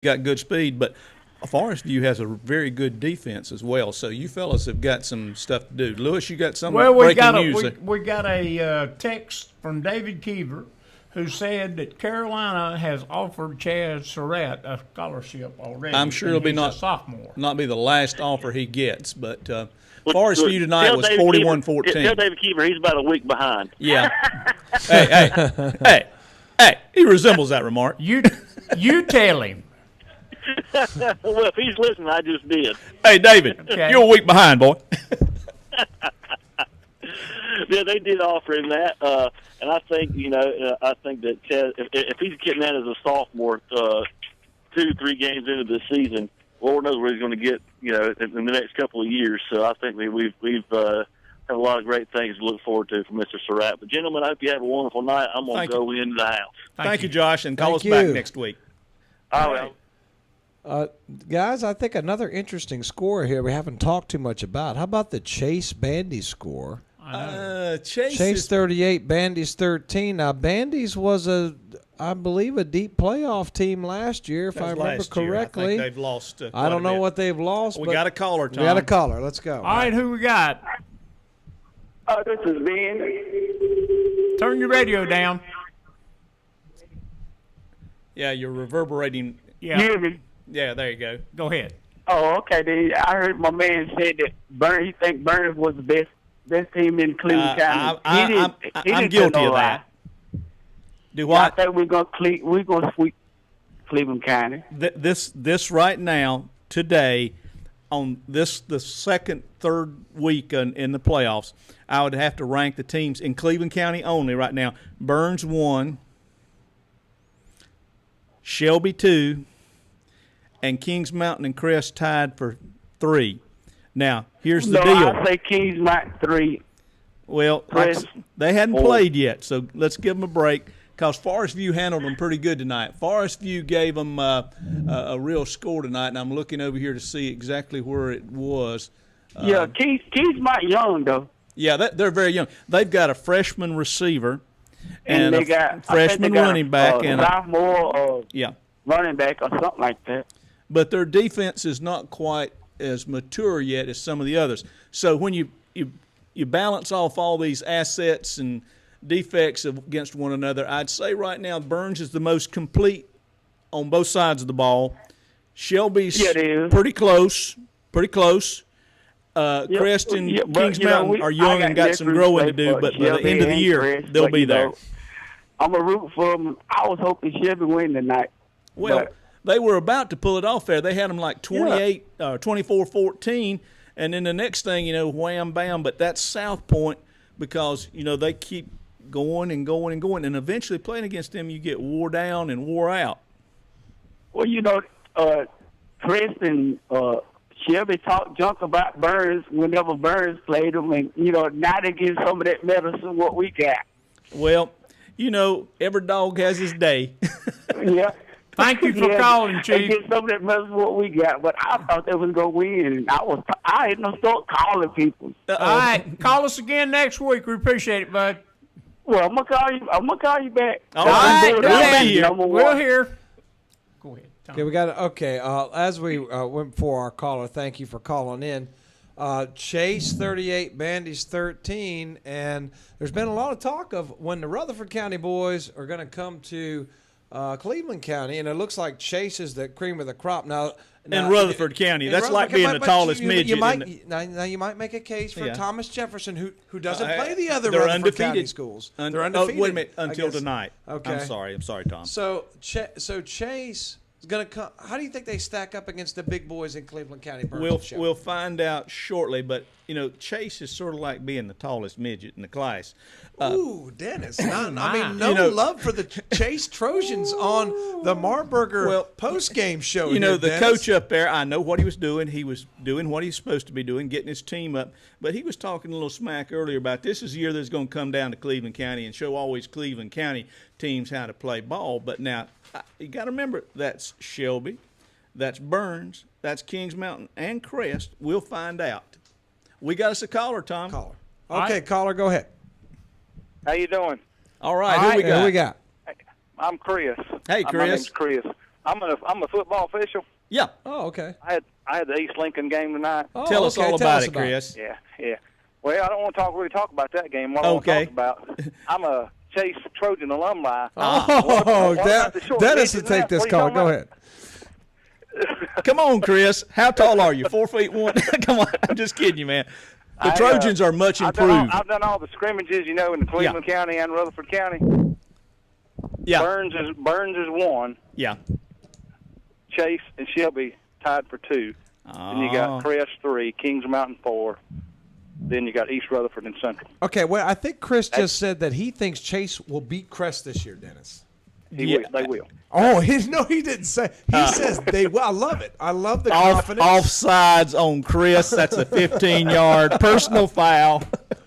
got good speed, but Forest View has a very good defense as well. So you fellas have got some stuff to do. Lewis, you got some Well, breaking news. we got a text from David Keever who said that Carolina has offered Chaz Surratt a scholarship already. I'm sure and it'll he's a sophomore. not be the last offer he gets, but Forest View tonight was 41-14. Tell David Keever he's about a week behind. Yeah. hey, he resembles that remark. You tell him. Well, if he's listening, I just did. Hey, David, Okay. you're a week behind, boy. Yeah, they did offer him that, and I think I think that Chaz, if he's getting that as a sophomore, 2-3 games into the season, Lord knows where he's going to get, in the next couple of years. So I think we've have a lot of great things to look forward to from Mr. Surratt. But gentlemen, I hope you have a wonderful night. I'm going to go into the house. Thank you, Josh, and call us Thank back you. next week. All right. Guys, I think another interesting score here we haven't talked too much about. How about the Chase Bandy score? Chase 38, Bandy's 13. Now, Bandy's was I believe, a deep playoff team last year, if I remember correctly. I think they've lost. I don't know what they've lost. We but got a caller, Tom. We got a caller. Let's go. All right, who we got? This is Ben. Turn your radio down. Yeah, you're reverberating. Yeah. You hear me? Yeah, there you go. Go ahead. Oh, okay. Then I heard my man said that he think Burns was the best team in Cleveland County. I'm guilty of that. Do what? I think we're gonna sweep Cleveland County. This right now, today, on the second, third week in the playoffs, I would have to rank the teams in Cleveland County only right now. Burns 1, Shelby 2, and Kings Mountain and Crest tied for 3. Now, here's the deal. I say Kings Mountain 3. Well, they hadn't played yet, so let's give them a break. Because Forest View handled them pretty good tonight. Forest View gave them a real score tonight, and I'm looking over here to see exactly where it was. Kings might young though. Yeah, they're very young. They've got a freshman receiver and they a got freshman running back and sophomore running back or something like that. But their defense is not quite as mature yet as some of the others. So when you balance off all these assets and defects against one another, I'd say right now Burns is the most complete on both sides of the ball. Shelby's pretty close. Crest and Kings Mountain are young and got some growing to do, but by the end of the year, they'll be there. I'm a root for them. I was hoping Shelby win tonight. Well, they were about to pull it off there. They had them like 24-14, and then the next thing, wham, bam, but that's South Point because, they keep going and going and going, and eventually playing against them, you get wore down and wore out. Well, Chris and Shelby talk junk about Burns whenever Burns played them, and now they get some of that medicine what we got. Well, every dog has his day. Yeah. Thank you for calling, Chief. They get some of that medicine what we got, but I thought they was gonna win, and I had to start calling people. All right, call us again next week. We appreciate it, bud. Well, I'm gonna call you back. All right, we'll be here. We're here. Go ahead. Tom. Okay, we got as we went for our caller, thank you for calling in. Chase 38, Bandy's 13, and there's been a lot of talk of when the Rutherford County boys are going to come to Cleveland County, and it looks like Chase is the cream of the crop now. In Rutherford County, that's like being the tallest midget. You might make a case for Thomas Jefferson, who doesn't play the other they're Rutherford undefeated. County schools. They're Oh, undefeated. wait a minute, until tonight. Okay. I'm sorry, Tom. So Chase is going to come. How do you think they stack up against the big boys in Cleveland County? We'll find out shortly, but Chase is sort of like being the tallest midget in the class. Ooh, Dennis! Love for the Chase Trojans on the Marburger post-game show. The coach up there, I know what he was doing. He was doing what he's supposed to be doing, getting his team up. But he was talking a little smack earlier about this is the year that's going to come down to Cleveland County and show all these Cleveland County teams how to play ball. But now you got to remember that's Shelby, that's Burns, that's Kings Mountain, and Crest. We'll find out. We got us a caller, Tom. Okay, caller, go ahead. How you doing? All right, who we got? Who we got? I'm Chris. Hey, Chris. My name's Chris. I'm a football official. Yeah. Oh, okay. I had the East Lincoln game tonight. Oh, Tell us okay. all Tell about us it, Chris. Yeah. Well, I don't want to really talk about that game. What I want Okay. to talk about, I'm a Chase Trojan alumni. Oh, What about the short Dennis will midget take left? this What are you call. talking Go about? ahead. Come on, Chris. How tall are you? 4'1"? Come on. I'm just kidding you, man. The Trojans are much improved. I've done all the scrimmages, in the Cleveland County and Rutherford County. Yeah. Burns is 1. Yeah. Chase and Shelby tied for 2. Then you got Crest 3, Kings Mountain 4. Then you got East Rutherford and Central. Okay, well, I think Chris just said that he thinks Chase will beat Crest this year, Dennis. They will. Oh, he didn't say. He says they will. I love it. I love the confidence. Offsides on Chris. That's a 15-yard personal foul.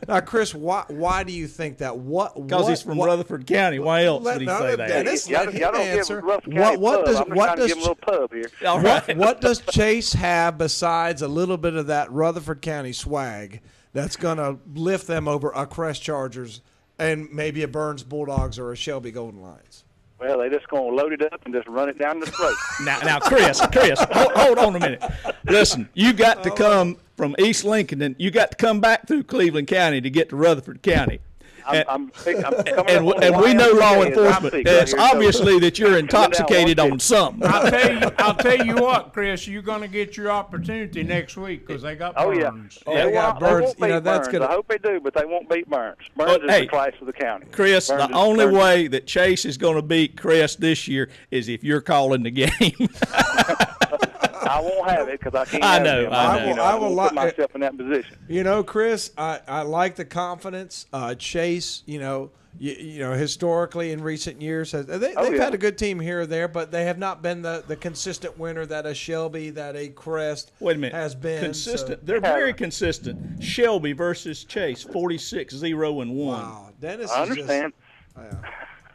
Now, Chris, why do you think that? Because he's from Rutherford County. Why else would he say that? Dennis, Y'all let him don't answer. give Rutherford County What pub. I'm just trying to does give him a little pub here. All right. what does Chase have besides a little bit of that Rutherford County swag that's going to lift them over a Crest Chargers and maybe a Burns Bulldogs or a Shelby Golden Lions? Well, they just going to load it up and just run it down the throat. Now, Chris, hold on a minute. Listen, you got to come from East Lincoln, and you got to come back through Cleveland County to get to Rutherford County. I'm coming And we know law enforcement. It's obviously that you're intoxicated on something. I'll tell you what, Chris, you're going to get your opportunity next week because they got Burns. Oh, they got Burns. They won't beat That's Burns. gonna. I hope they do, but they won't beat Burns. Burns is hey, the class of the county. Chris, Burns the only Burns way that Chase is going to beat Crest this year is if you're calling the game. I won't have it because I can't. I have know, him. I know. I will put myself in that position. You know, Chris, I like the confidence. Chase, historically in recent years, they've had a good team here or there, but they have not been the consistent winner that a Shelby, that a Crest Wait a minute. has been. Consistent. So, They're very consistent. Shelby versus Chase, 46-0-1. wow, Dennis. I understand.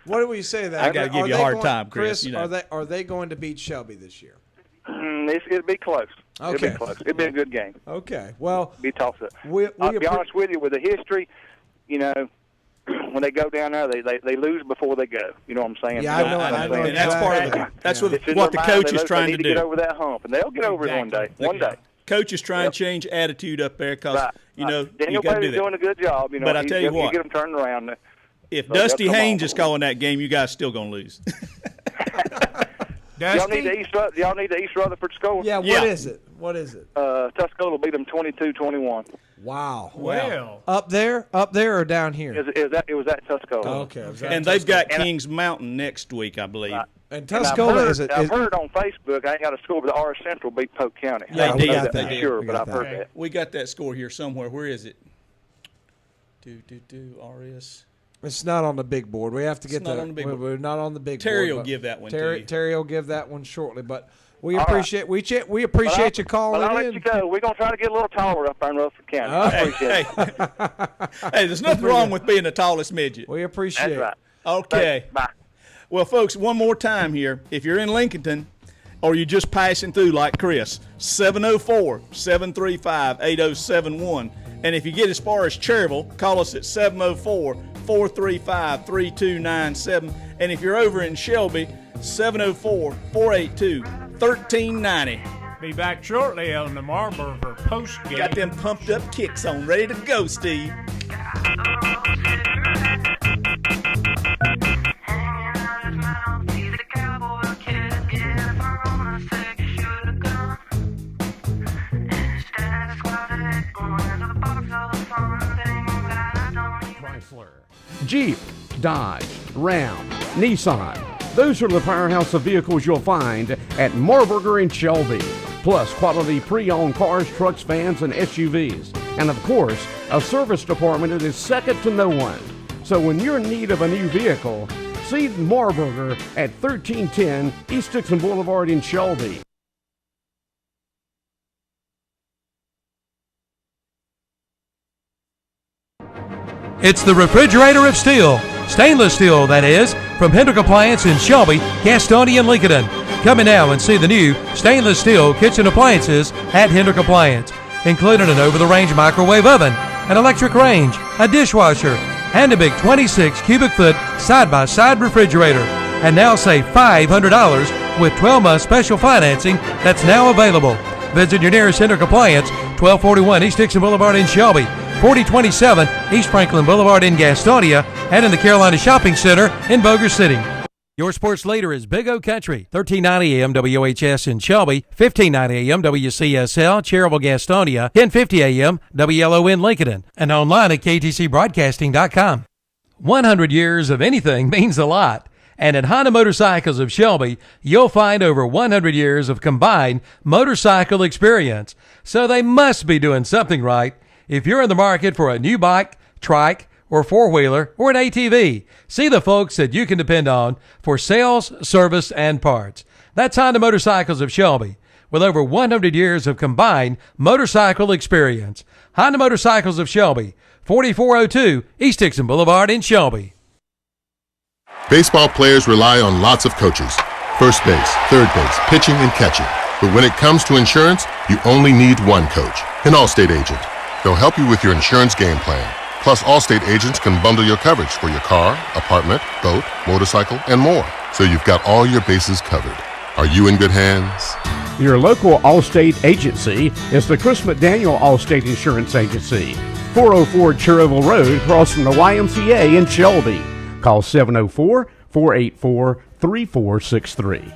What do we say that? I gotta give you a hard time, Chris, Are they going to beat Shelby this year? It'll be close. Okay. It'll be close. It'll be a good game. Okay. Well, Be tossed up. I'll be honest with you, with the history, when they go down there, they lose before they go. You know what I'm saying? Yeah, I know And that's part of it. That's It's in what the their coach mind. is trying they to need do. get over that hump, and they'll get over it one day. One day. Coach is trying to change attitude up there because, Right. you Daniel got to do Bailey's doing that. a good job. But I tell you what. get them turned around. If So they'll Dusty come Haynes on. is calling that game, you guys still going to lose. Y'all need the East Rutherford score. yeah. Yeah. What is it? What is it? Tuscola beat them 22-21. Wow. Well, Up there or down here? It was at Tuscola. Okay. And they've got Kings Mountain next week, I believe. Right. And And Tuscola is it? I've heard on Facebook, I ain't got a score, but the R Central beat Polk County. They I don't did. know They that for did. sure, We but got I've that. heard that. We got that score here somewhere. Where is it? RS. It's not on the big board. We have to get not that. on the big we're, board. we're not on the big Terry board. will but give that one to Terry, you. Terry will give that one shortly. But we All appreciate we appreciate you calling But I'll let in. you go. We're going to try to get a little taller up there in Rutherford County. I appreciate it. Hey, there's nothing wrong with being the tallest midget. We appreciate That's right. Okay. Bye. Well, folks, one more time here. If you're in Lincolnton or you're just passing through like Chris, 704-735-8071. And if you get as far as Cherryville, call us at 704-435-3297. And if you're over in Shelby, 704-482-1390. be back shortly on the Marburger post game. Got them pumped up kicks on, ready to go, Steve. Jeep, Dodge, Ram, Nissan. Those are the powerhouse of vehicles you'll find at Marburger in Shelby. Plus quality pre-owned cars, trucks, vans, and SUVs. And of course, a service department that is second to no one. So when you're in need of a new vehicle, see Marburger at 1310 East Dixon Boulevard in Shelby. It's the refrigerator of steel, stainless steel that is, from Hendrick Appliance in Shelby, Gastonia, and Lincoln. Come in now and see the new stainless steel kitchen appliances at Hendrick Appliance, including an over-the-range microwave oven, an electric range, a dishwasher, and a big 26 cubic foot side-by-side refrigerator. And now save $500 with 12-month special financing that's now available. Visit your nearest Hendrick Appliance, 1241 East Dixon Boulevard in Shelby, 4027 East Franklin Boulevard in Gastonia, and in the Carolina Shopping Center in Boger City. Your sports leader is Big O Country, 1390 AM WHS in Shelby, 1590 AM WCSL, Cherryville, Gastonia, 1050 AM WLON Lincoln, and online at ktcbroadcasting.com. 100 years of anything means a lot. And at Honda Motorcycles of Shelby, you'll find over 100 years of combined motorcycle experience. So they must be doing something right. If you're in the market for a new bike, trike, or four-wheeler, or an ATV, see the folks that you can depend on for sales, service, and parts. That's Honda Motorcycles of Shelby, with over 100 years of combined motorcycle experience. Honda Motorcycles of Shelby, 4402 East Dixon Boulevard in Shelby. Baseball players rely on lots of coaches. First base, third base, pitching, and catching. But when it comes to insurance, you only need one coach, an Allstate agent. They'll help you with your insurance game plan. Plus, Allstate agents can bundle your coverage for your car, apartment, boat, motorcycle, and more. So you've got all your bases covered. Are you in good hands? Your local Allstate agency is the Chris McDaniel Allstate Insurance Agency, 404 Cherryville Road, across from the YMCA in Shelby. Call 704-484-3463.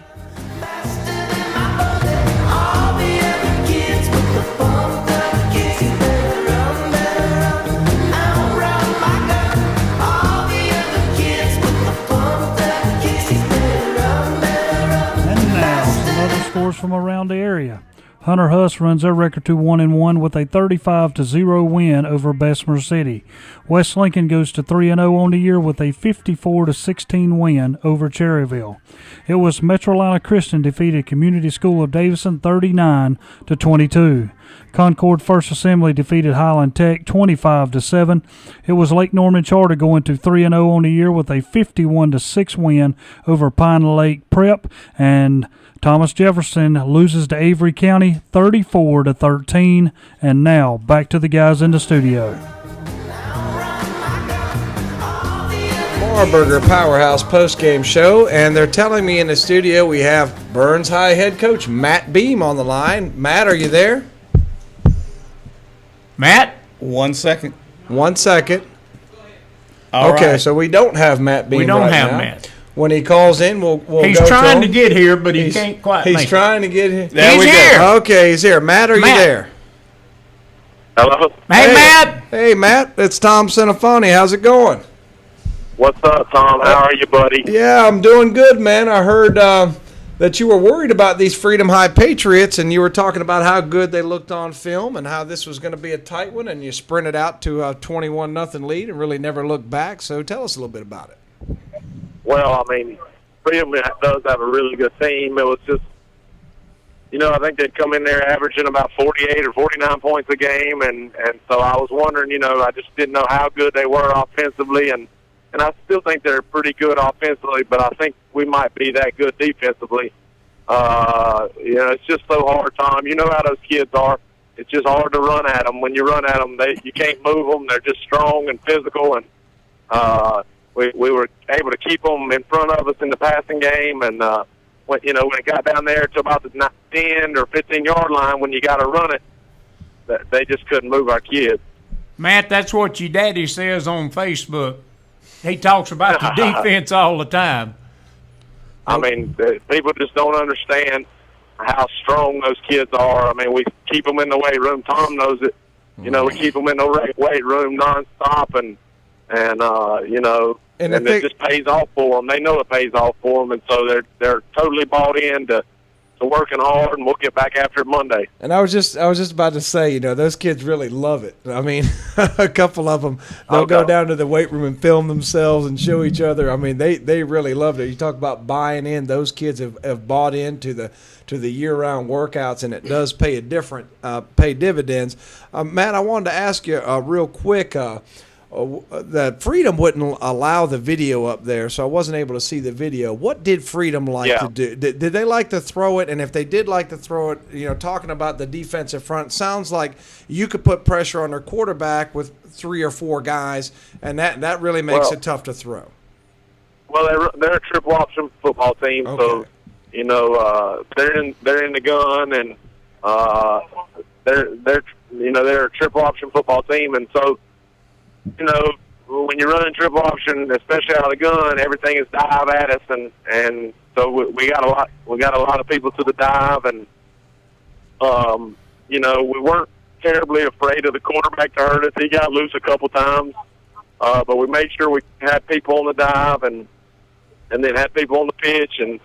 Scores from around the area. Hunter Huss runs their record to 1-1 with a 35-0 win over Bessemer City. West Lincoln goes to 3-0 on the year with a 54-16 win over Cherryville. It was Metrolina Christian defeated Community School of Davison 39-22. Concord First Assembly defeated Highland Tech 25-7. It was Lake Norman Charter going to 3-0 on the year with a 51-6 win over Pine Lake Prep, and Thomas Jefferson loses to Avery County 34-13. And now back to the guys in the studio. Marburger Powerhouse postgame show, and they're telling me in the studio we have Burns High head coach Matt Beam on the line. Matt, are you there? Matt? 1 second. 1 second. All okay, right. so we don't have Matt Beam. We don't right have now. Matt. When he calls in, we'll He's go trying to to get here, but he can't quite make He's it. trying to get here. There He's we go. here. Okay, he's here. Matt, are you Matt. there? Hello. Hey, Matt. Hey, Matt. It's Tom Cinefoni. How's it going? What's up, Tom? How are you, buddy? Yeah, I'm doing good, man. I heard that you were worried about these Freedom High Patriots, and you were talking about how good they looked on film and how this was going to be a tight one, and you sprinted out to a 21-0 lead and really never looked back. So tell us a little bit about it. Well, I mean, Freedom does have a really good team. It was just, I think they'd come in there averaging about 48 or 49 points a game, and so I was wondering, I just didn't know how good they were offensively, and I still think they're pretty good offensively, but I think we might be that good defensively. It's just so hard, Tom. You know how those kids are. It's just hard to run at them. When you run at them, you can't move them. They're just strong and physical, and we were able to keep them in front of us in the passing game. And when it got down there to about the 10 or 15-yard line, when you got to run it, they just couldn't move our kids. Matt, that's what your daddy says on Facebook. He talks about the defense all the time. I mean, people just don't understand how strong those kids are. I mean, we keep them in the weight room. Tom knows it. We keep them in the weight room nonstop, and it just pays off for them. They know it pays off for them, and so they're totally bought in to working hard, and we'll get back after it Monday. And I was just about to say, those kids really love it. I mean, a couple of them, they'll go down to the weight room and film themselves and show each other. I mean, they really loved it. You talk about buying in; those kids have bought into the year-round workouts, and it does pay dividends. Matt, I wanted to ask you real quick. The Freedom wouldn't allow the video up there, so I wasn't able to see the video. What did Freedom like to do? Did they like to throw it? And if they did like to throw it, talking about the defensive front, sounds like you could put pressure on their quarterback with 3 or 4 guys, and that really makes it tough to throw. Well, they're a triple option football team, so they're in the gun, and they're a triple option football team, and so when you're running triple option, especially out of the gun, everything is dive at us, and so we got a lot of people to the dive, and we weren't terribly afraid of the quarterback to hurt us. He got loose a couple times, but we made sure we had people on the dive and then had people on the pitch, and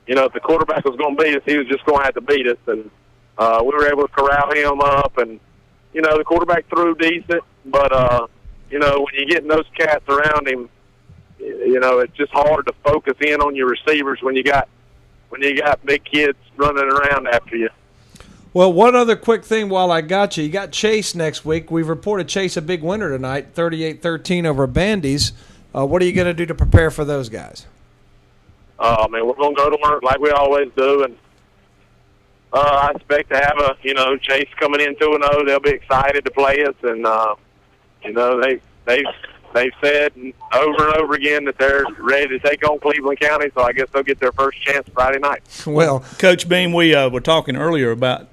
if the quarterback was going to beat us, he was just going to have to beat us, and we were able to corral him up, and the quarterback threw decent, but when you're getting those cats around him, it's just hard to focus in on your receivers when you got big kids running around after you. Well, one other quick thing while I got you. You got Chase next week. We've reported Chase a big winner tonight, 38-13 over Bandy's. What are you going to do to prepare for those guys? We're going to go to work like we always do, and I expect to have Chase coming in 2-0. They'll be excited to play us, and they've said over and over again that they're ready to take on Cleveland County, so I guess they'll get their first chance Friday night. Well, Coach Beam, we were talking earlier about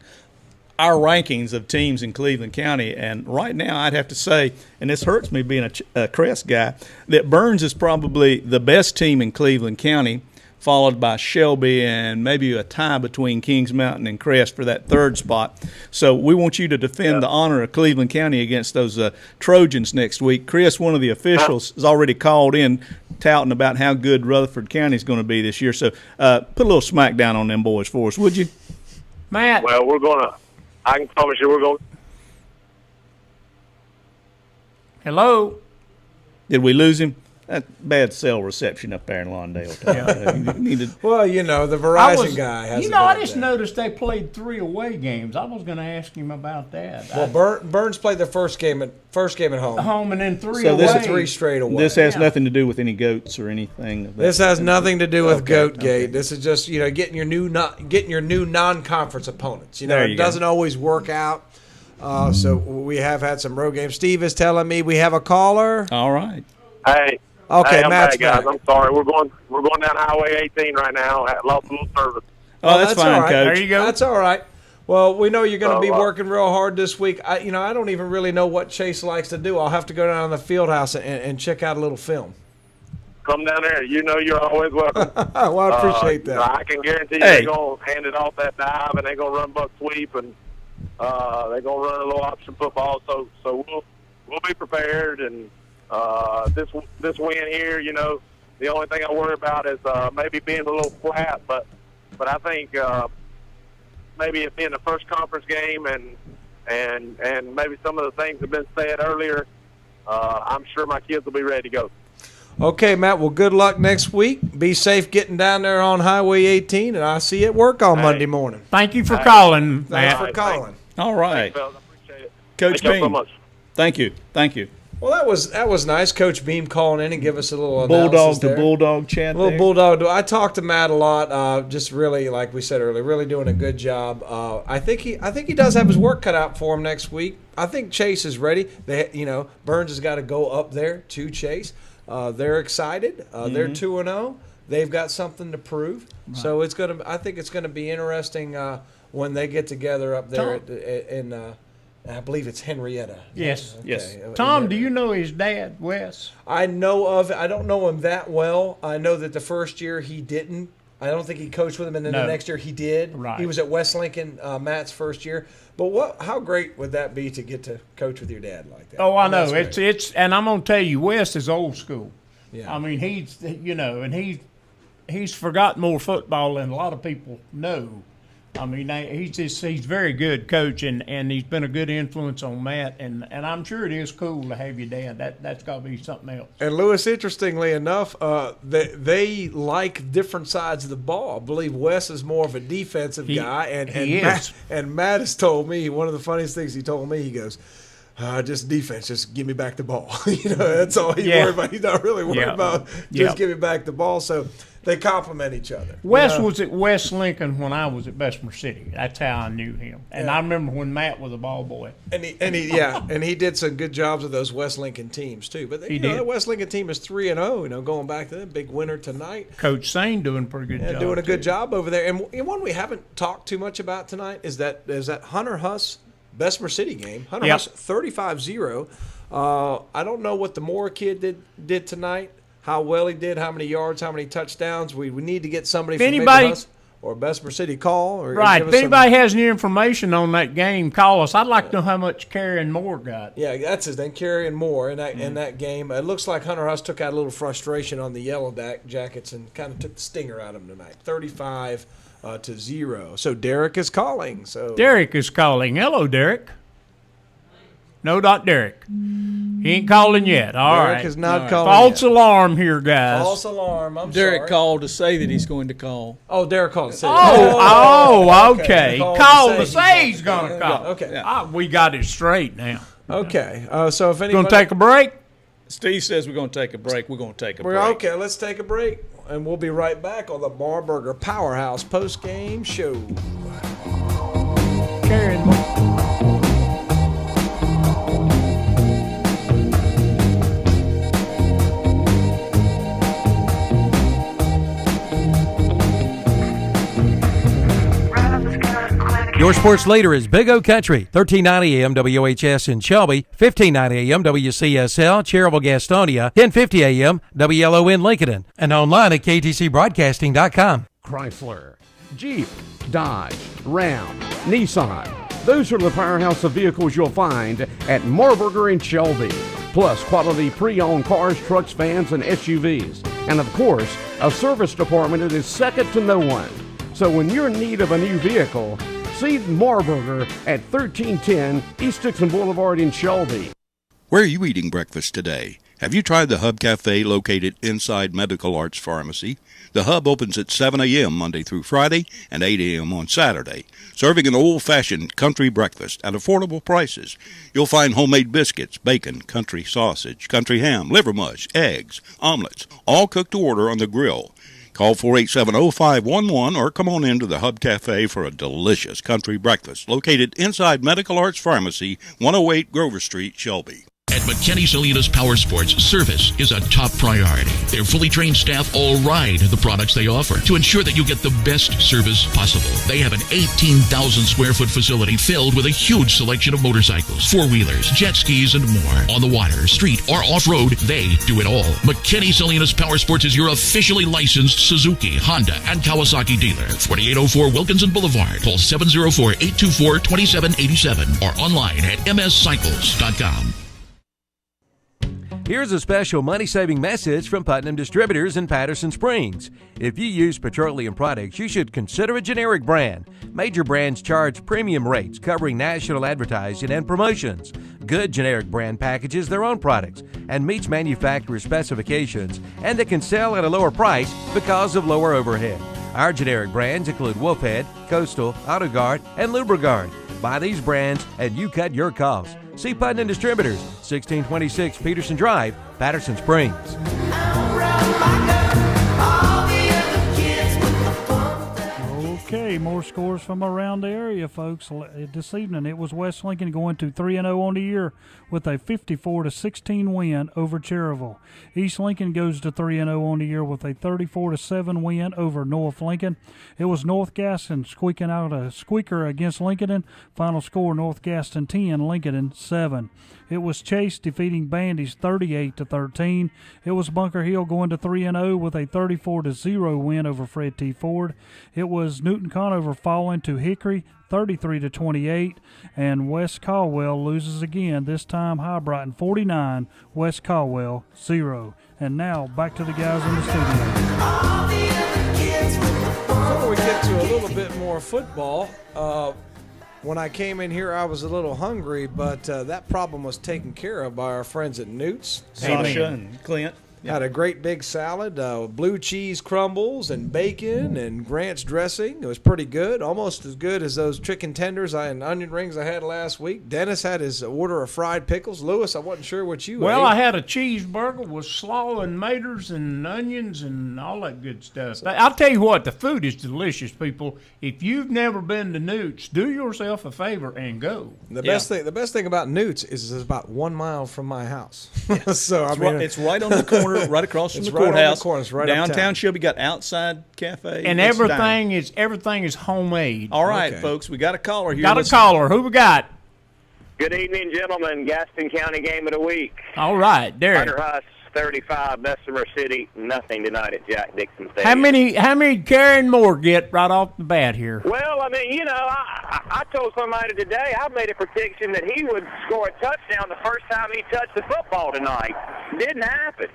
our rankings of teams in Cleveland County, and right now I'd have to say, and this hurts me being a Crest guy, that Burns is probably the best team in Cleveland County, followed by Shelby and maybe a tie between Kings Mountain and Crest for that third spot. So we want you to defend the honor of Cleveland County against those Trojans next week. Chris, one of the officials, has already called in touting about how good Rutherford County is going to be this year. So put a little smack down on them boys for us, would you? Matt. Well, I can promise you we're going to. Hello? Did we lose him? That bad cell reception up there in Lawndale. Well, the Verizon guy has. I just noticed they played 3 away games. I was going to ask him about that. Well, Burns played their first game at home. Home and then 3 so away. This is 3 straight away. This has nothing to do with any goats or anything. This has nothing to do with Goatgate. Okay. This is just getting your new non-conference opponents. It doesn't always work out. So we have had some road games. Steve is telling me we have a caller. All right. Hey. Okay, I'm Matt's back, guys. back. I'm sorry. We're going down Highway 18 right now. I lost a little service. Oh, that's fine, all right. Coach. There you go. That's all right. Well, we know you're going to be working real hard this week. I don't even really know what Chase likes to do. I'll have to go down to the field house and check out a little film. Come down there. You're always welcome. Well, I appreciate that. I can guarantee you they're going to hand it off that dive, and they're going to run buck sweep, and they're going to run a little option football. So we'll be prepared, and this win here, the only thing I worry about is maybe being a little flat, but I think maybe it being the first conference game and maybe some of the things have been said earlier, I'm sure my kids will be ready to go. Okay, Matt. Well, good luck next week. Be safe getting down there on Highway 18, and I'll see you at work on Monday morning. Thank you for calling, Matt. Thanks for calling. All right. Thanks, fellas. I appreciate it. Coach Thank you so Beam. much. Thank you. Well, that was nice. Coach Beam calling in and give us a little Bulldog analysis to there. Bulldog chat. Little there. Bulldog. I talked to Matt a lot. Just really, like we said earlier, really doing a good job. I think he does have his work cut out for him next week. I think Chase is ready. Burns has got to go up there to Chase. They're excited. They're 2-0. They've got something to prove. Right. So I think it's gonna be interesting when they get together up there in. I believe it's Henrietta. Yes. Okay. Yes. Tom, do you know his dad, Wes? I know of. I don't know him that well. I know that the first year he didn't. I don't think he coached with him, and then the next year he did. Right. He was at West Lincoln, Matt's first year. But how great would that be to get to coach with your dad like that? Oh, I know. It's and I'm gonna tell you, Wes is old school. Yeah. I mean, he's and he's forgotten more football than a lot of people know. I mean, he's very good coach, and he's been a good influence on Matt, and I'm sure it is cool to have your dad. That's got to be something else. And Lewis, interestingly enough, they like different sides of the ball. I believe Wes is more of a defensive guy, and Matt has told me one of the funniest things he told me. He goes, just defense, just give me back the ball. That's all he's worried about. He's not really worried about just give me back the ball. So They complement each other. Wes was at West Lincoln when I was at Bessemer City. That's how I knew him. And I remember when Matt was a ball boy. And he did some good jobs with those West Lincoln teams too. But He did. The West Lincoln team is 3-0. Going back to the big winner tonight. Coach Sane doing a pretty good job. Doing a good too. job over there. And one we haven't talked too much about tonight is that Hunter Huss Bessemer City game. Hunter Huss 35-0. I don't know what the Moore kid did tonight. How well he did, how many yards, how many touchdowns. We need to get somebody from anybody, Huss or Bessemer City call. Or right. give If us anybody has any information on that game, call us. I'd like to know how much Carrion Moore got. Yeah, that's his name, Carrion Moore, in that game. It looks like Hunter Huss took out a little frustration on the Yellow Jackets and kind of took the stinger out of him tonight. 35-0. So Derek is calling. Derek is calling. Hello, Derek. No, not Derek. He ain't calling yet. All right. Derek is not calling False yet. alarm here, guys. False alarm. I'm Derek sorry. called to say that he's going to call. Oh, Derek called to say okay. Call to say he's going to call. Okay. We got it straight now. Okay. So if anybody... Going to take a break? Steve says we're going to take a break. We're going to take a break. Okay, let's take a break, and we'll be right back on the Marburger Powerhouse post-game show. Carrion Moore. Your sports leader is Big O Country, 1390 AM WHS in Shelby, 1590 AM WCSL, Cherryville, Gastonia, 1050 AM WLON Lincoln, and online at ktcbroadcasting.com. Chrysler, Jeep, Dodge, Ram, Nissan. Those are the powerhouse of vehicles you'll find at Marburger in Shelby. Plus quality pre-owned cars, trucks, vans, and SUVs. And of course, a service department that is second to no one. So when you're in need of a new vehicle, see Marburger at 1310 East Dixon Boulevard in Shelby. Where are you eating breakfast today? Have you tried the Hub Cafe located inside Medical Arts Pharmacy? The Hub opens at 7 a.m. Monday through Friday and 8 a.m. on Saturday, serving an old-fashioned country breakfast at affordable prices. You'll find homemade biscuits, bacon, country sausage, country ham, liver mush, eggs, omelets, all cooked to order on the grill. Call 487-0511 or come on into the Hub Cafe for a delicious country breakfast located inside Medical Arts Pharmacy, 108 Grover Street, Shelby. At McKinney Salinas Power Sports, service is a top priority. Their fully trained staff all ride the products they offer to ensure that you get the best service possible. They have an 18,000 square foot facility filled with a huge selection of motorcycles, four-wheelers, jet skis, and more. On the water, street, or off-road, they do it all. McKinney Salinas Power Sports is your officially licensed Suzuki, Honda, and Kawasaki dealer. 4804 Wilkinson Boulevard. Call 704-824-2787 or online at mscycles.com. Here's a special money-saving message from Putnam Distributors in Patterson Springs. If you use petroleum products, you should consider a generic brand. Major brands charge premium rates covering national advertising and promotions. Good generic brand packages their own products and meets manufacturer specifications, and they can sell at a lower price because of lower overhead. Our generic brands include Wolfhead, Coastal, AutoGuard, and Lubriguard. Buy these brands and you cut your costs. See Putnam Distributors, 1626 Peterson Drive, Patterson Springs. Okay, more scores from around the area, folks. This evening, it was West Lincoln going to 3-0 on the year with a 54-16 win over Cherryville. East Lincoln goes to 3-0 on the year with a 34-7 win over North Lincoln. It was North Gaston squeaking out a squeaker against Lincoln. Final score: North Gaston 10, Lincoln 7. It was Chase defeating Bandy's 38-13. It was Bunker Hill going to 3-0 with a 34-0 win over Fred T. Ford. It was Newton Conover falling to Hickory 33-28, and West Caldwell loses again. This time High Brighton 49, West Caldwell 0. And now back to the guys in the studio. Before we get to a little bit more football, when I came in here, I was a little hungry, but that problem was taken care of by our friends at Newt's. Sasha and Clint. Had a great big salad, blue cheese crumbles and bacon and Grant's dressing. It was pretty good, almost as good as those chicken tenders and onion rings I had last week. Dennis had his order of fried pickles. Lewis, I wasn't sure what you ate. Well, I had a cheeseburger with slaw and maters and onions and all that good stuff. I'll tell you what, the food is delicious, people. If you've never been to Newt's, do yourself a favor and go. The best thing about Newt's is it's about 1 mile from my house. So It's right on the corner, right across from the right on the courthouse. corner. It's right downtown uptown. Shelby got outside cafe And it's dining. everything is homemade. All right, Okay. folks, we got a caller here. Got a Let's- caller. Who we got? Good evening, gentlemen. Gaston County game of the week. All right, Derek. Hunter Huss, 35, Bessemer City, nothing tonight at Jack Dixon Stadium. How many Karen Moore get right off the bat here? Well, I mean, I told somebody today, I made a prediction that he would score a touchdown the first time he touched the football tonight. Didn't happen.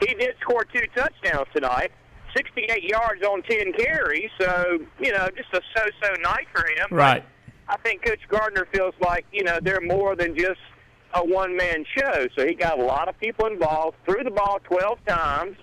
He did score 2 touchdowns tonight, 68 yards on 10 carries, so, just a so-so night for him. Right. I think Coach Gardner feels like, they're more than just a one-man show. So he got a lot of people involved, threw the ball 12 times.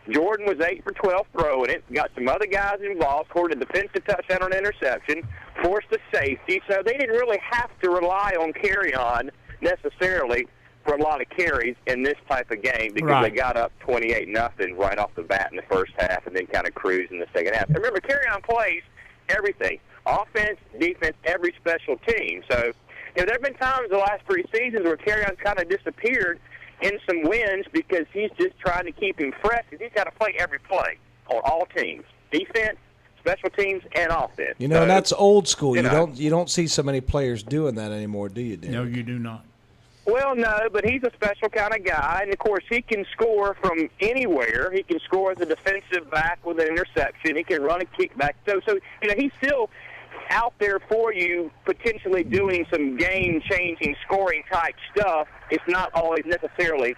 Jordan was 8 for 12 throwing it. Got some other guys involved, scored a defensive touchdown on interception, forced a safety. So they didn't really have to rely on carry-on necessarily for a lot of carries in this type of game because they got up 28-0 right off the bat in the first half and then kind of cruised in the second half. And remember, carry-on plays everything. Offense, defense, every special team. So, there have been times the last 3 seasons where carry-on's kind of disappeared in some wins because he's just trying to keep him fresh because he's got to play every play on all teams. Defense, special teams, and offense. And that's old school. You don't see so many players doing that anymore, do you, Dan? No, you do not. Well, no, but he's a special kind of guy, and of course he can score from anywhere. He can score as a defensive back with an interception. He can run a kickback. So he's still out there for you, potentially doing some game-changing, scoring-type stuff. It's not always necessarily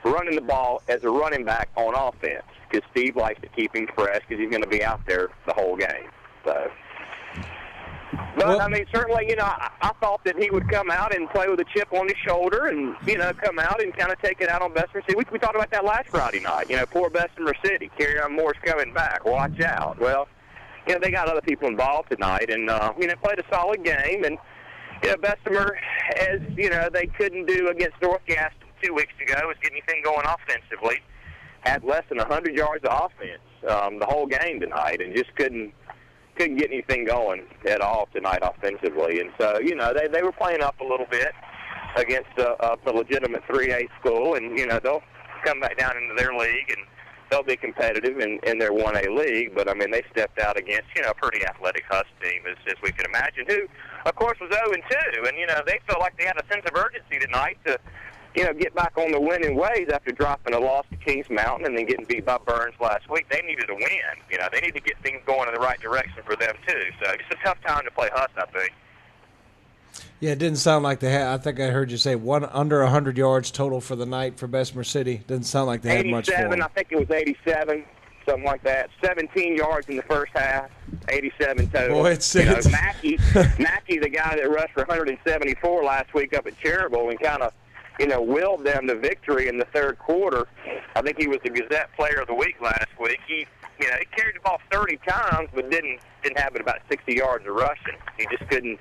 running the ball as a running back on offense because Steve likes to keep him fresh because he's going to be out there the whole game. So. But, I mean, certainly, I thought that he would come out and play with a chip on his shoulder and, come out and kind of take it out on Bessemer City. We talked about that last Friday night. Poor Bessemer City. Carry-on Moore's coming back. Watch out. Well, they got other people involved tonight and, played a solid game. And, Bessemer, as, they couldn't do against North Gas 2 weeks ago, was getting anything going offensively, had less than 100 yards of offense the whole game tonight and just couldn't get anything going at all tonight offensively. And so, they were playing up a little bit against a legitimate 3A school, and, they'll come back down into their league, and they'll be competitive in their 1A league. But, I mean, they stepped out against, a pretty athletic Huss team, as we can imagine, who, of course, was 0-2. And, they felt like they had a sense of urgency tonight to, get back on the winning ways after dropping a loss to Kings Mountain and then getting beat by Burns last week. They needed a win. They need to get things going in the right direction for them, too. So it's a tough time to play Huss, I think. Yeah, it didn't sound like they had. I think I heard you say under 100 yards total for the night for Bessemer City. Didn't sound like they had much for 87, them. I think it was 87, something like that. 17 yards in the first half, 87 total. Boy, it's Mackey, the guy that rushed for 174 last week up at Cherryville and kind of, willed them to victory in the third quarter. I think he was the Gazette Player of the Week last week. He carried the ball 30 times, but didn't have it about 60 yards of rushing. He just couldn't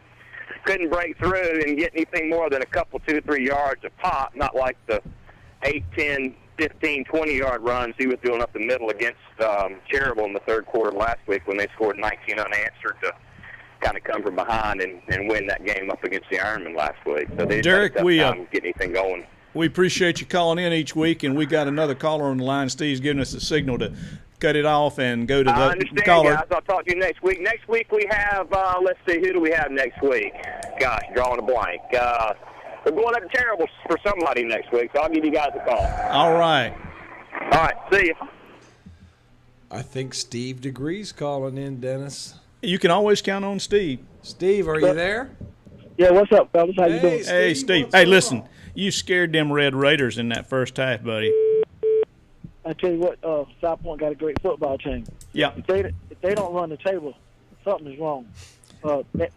break through and get anything more than a couple, 2-3 yards of pop, not like the 8, 10, 15, 20-yard runs he was doing up the middle against Cherryville in the third quarter last week when they scored 19 unanswered to kind of come from behind and win that game up against the Ironman last week. So they Derek, didn't have time to get anything going. We appreciate you calling in each week, and we got another caller on the line. Steve's giving us a signal to cut it off and go to I the understand, caller. guys. I'll talk to you next week. Next week we have, let's see, who do we have next week? Gosh, drawing a blank. We're going up to Terrible for somebody next week, so I'll give you guys a call. All right. All right, see you. I think Steve DeGree's calling in, Dennis. You can always count on Steve. Steve, are you there? Yeah, what's up, fellas? How you doing? Hey, Steve. Hey, listen, you scared them Red Raiders in that first half, buddy. I tell you what, South Point got a great football team. Yeah. If they don't run the table, something is wrong. That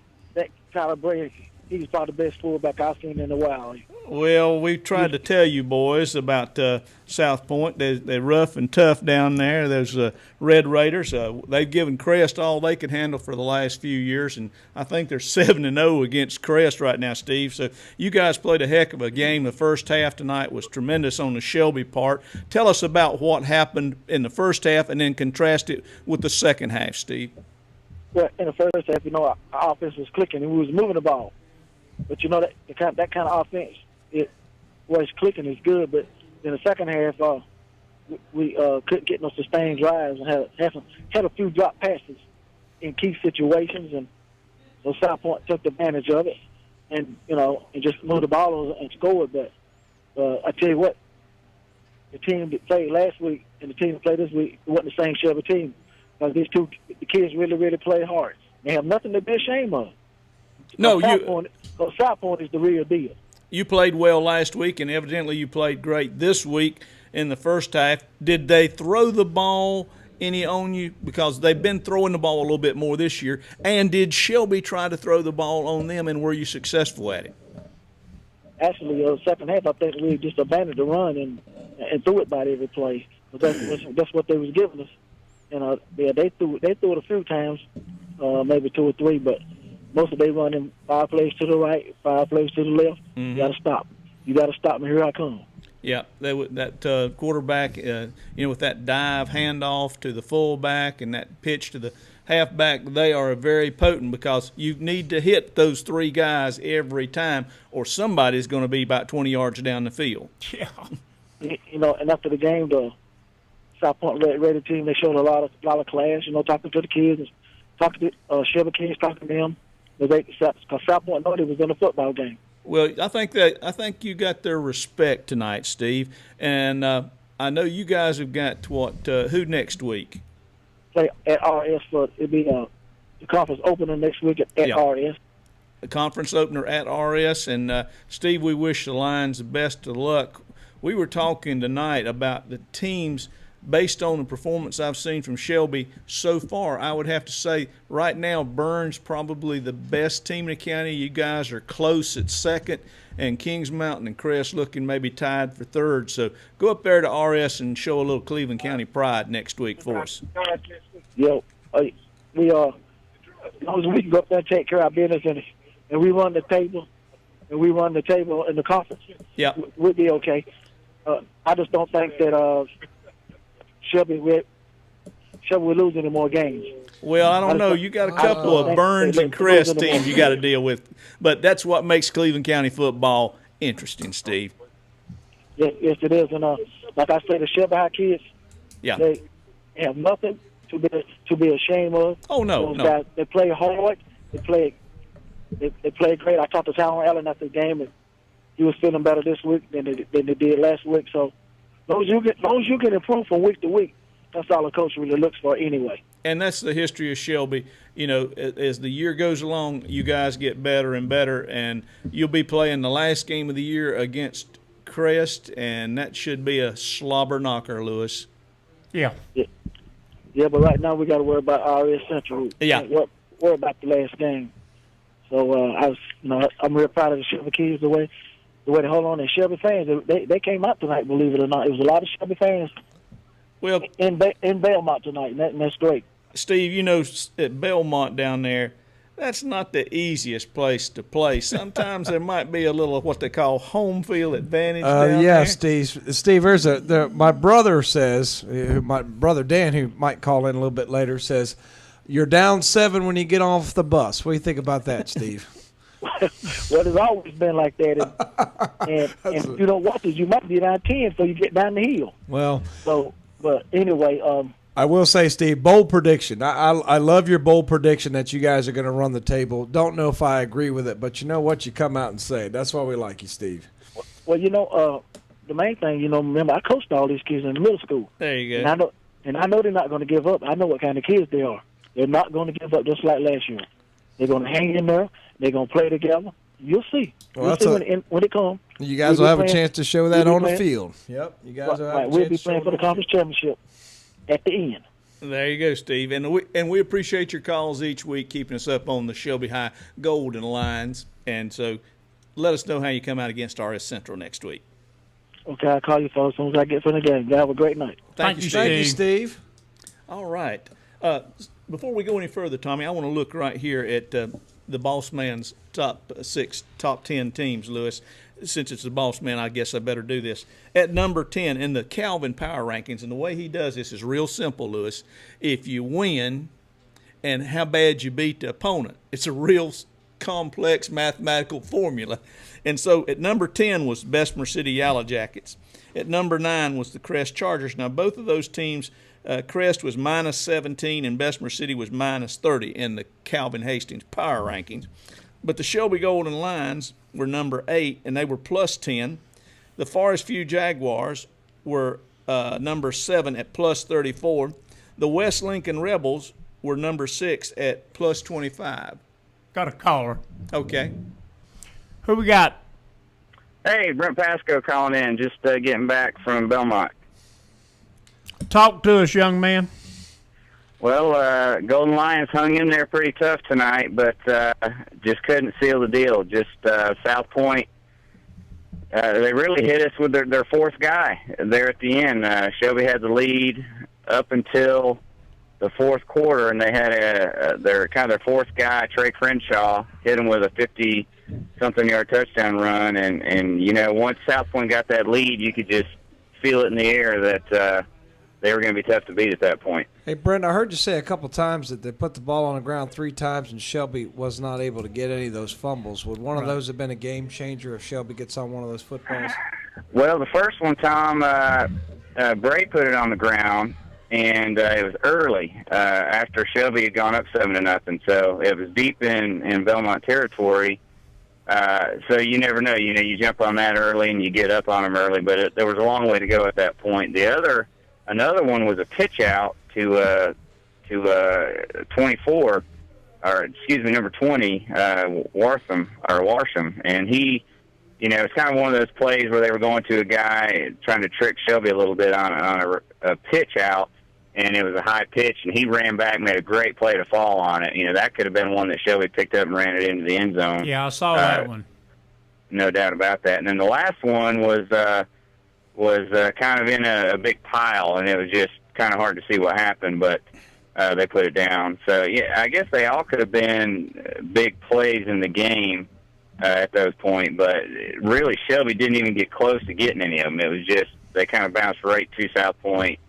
Tyler Brady he's probably the best fullback I've seen in a while. Well, we tried to tell you boys about South Point. They're rough and tough down there. Those Red Raiders. They've given Crest all they could handle for the last few years, and I think they're 7-0 against Crest right now, Steve. So you guys played a heck of a game. The first half tonight was tremendous on the Shelby part. Tell us about what happened in the first half, and then contrast it with the second half, Steve. Well, in the first half, our offense was clicking and we was moving the ball. But that kind of offense, it's clicking is good. But in the second half, we couldn't get no sustained drives and had a few drop passes in key situations, and so South Point took advantage of it, and just moved the ball and scored. But I tell you what, the team that played last week and the team that played this week wasn't the same Shelby team. Because the kids really, really play hard. They have nothing to be ashamed of. No, South Point is the real deal. You played well last week, and evidently you played great this week in the first half. Did they throw the ball any on you? Because they've been throwing the ball a little bit more this year. And did Shelby try to throw the ball on them, and were you successful at it? Actually, second half, I think we just abandoned the run and threw it by every play. But that's what they was giving us. They threw it a few times, maybe 2 or 3, but most of they running 5 plays to the right, 5 plays to the left. Mm-hmm. You got to stop. You got to stop me. Here I come. Yeah, that quarterback, with that dive handoff to the fullback and that pitch to the halfback, they are very potent because you need to hit those 3 guys every time, or somebody's going to be about 20 yards down the field. Yeah. And after the game, the South Point Red team, they showed a lot of class. Talking to the kids, talking to Shelby kids, talking to them. Because South Point knew they was in a football game. Well, I think you got their respect tonight, Steve. And I know you guys have got who next week? Play at RS it'll be the conference opener next week at RS. The conference opener at RS. And Steve, we wish the Lions the best of luck. We were talking tonight about the teams. Based on the performance I've seen from Shelby so far, I would have to say right now Burns probably the best team in the county. You guys are close at second, and Kings Mountain and Crest looking maybe tied for third. So go up there to RS and show a little Cleveland County pride next week for us. We as long as we can go up there and take care of our business and we run the table, in the conference, we'll be okay. I just don't think that Shelby will lose any more games. Well, I don't know. You got a couple of Burns and Crest teams you got to deal with, but that's what makes Cleveland County football interesting, Steve. Yes, it is. And like I said, the Shelby High kids, they have nothing to be ashamed of. Oh no, Guys, they play hard. They play great. I talked to Talon Allen after the game, and he was feeling better this week than they did last week. So. As long as you can improve from week to week, that's all a coach really looks for anyway. And that's the history of Shelby. As the year goes along, you guys get better and better, and you'll be playing the last game of the year against Crest, and that should be a slobber knocker, Lewis. Yeah. Yeah, but right now we got to worry about RS Central. Yeah. Worry about the last game. So I'm real proud of the Shelby kids the way they hold on. And Shelby fans, they came out tonight, believe it or not. It was a lot of Shelby fans in Belmont tonight, and that's great. Steve, at Belmont down there, that's not the easiest place to play. Sometimes there might be a little what they call home field advantage down there. Steve, my brother says, my brother Dan, who might call in a little bit later, says, you're down 7 when you get off the bus. What do you think about that, Steve? Well, it's always been like that, and you don't watch it. You might be down 10, so you get down the hill. Well, but anyway, I will say, Steve, bold prediction. I love your bold prediction that you guys are going to run the table. Don't know if I agree with it, but you know what? You come out and say it. That's why we like you, Steve. Well, the main thing, remember I coached all these kids in the middle school. There you go. And I know they're not going to give up. I know what kind of kids they are. They're not going to give up just like last year. They're going to hang in there. They're going to play together. You'll see. Well, when it comes. You guys will have a chance to show that on the field. Yep. You guys will have a chance we'll be playing for the conference championship at the end. There you go, Steve. And we appreciate your calls each week, keeping us up on the Shelby High Golden Lines. And so let us know how you come out against RS Central next week. Okay, I'll call you folks as soon as I get from the game. Have a great night. Thank you, Steve. Thank you, Steve. All right. Before we go any further, Tommy, I want to look right here at the Boss Man's top 10 teams, Lewis. Since it's the Boss Man, I guess I better do this. At number 10 in the Calvin Power Rankings, and the way he does this is real simple, Lewis. If you win and how bad you beat the opponent, it's a real complex mathematical formula. And so at number 10 was Bessemer City Yellow Jackets. At number 9 was the Crest Chargers. Now, both of those teams, Crest was minus 17 and Bessemer City was minus 30 in the Calvin Hastings Power Rankings. But the Shelby Golden Lions were number 8, and they were plus 10. The Forest View Jaguars were number 7 at plus 34. The West Lincoln Rebels were number 6 at plus 25. Got a caller. Okay. Who we got? Hey, Brent Pasco calling in, just getting back from Belmont. Talk to us, young man. Well, Golden Lions hung in there pretty tough tonight, but just couldn't seal the deal. Just South Point, they really hit us with their fourth guy there at the end. Shelby had the lead up until the fourth quarter, and they had their fourth guy, Trey Crenshaw, hit him with a 50-something yard touchdown run. And you know, once South Point got that lead, you could just feel it in the air that they were going to be tough to beat at that point. Hey, Brent, I heard you say a couple times that they put the ball on the ground 3 times and Shelby was not able to get any of those fumbles. Would one of those have been a game changer if Shelby gets on one of those footballs? Well, the first one, Tom, Bray put it on the ground, and it was early after Shelby had gone up 7-0. So it was deep in Belmont territory. So you never know. You know, you jump on that early and you get up on them early, but there was a long way to go at that point. Another one was a pitch out to 24, or excuse me, number 20, Warsham, and he, you know, it's kind of one of those plays where they were going to a guy trying to trick Shelby a little bit on a pitch out, and it was a high pitch, and he ran back, made a great play to fall on it. You know, that could have been one that Shelby picked up and ran it into the end zone. Yeah, I saw that one. No doubt about that. And then the last one was kind of in a big pile, and it was just kind of hard to see what happened, but they put it down. So, yeah, I guess they all could have been big plays in the game at those points, but really Shelby didn't even get close to getting any of them. It was just they kind of bounced right to South Point,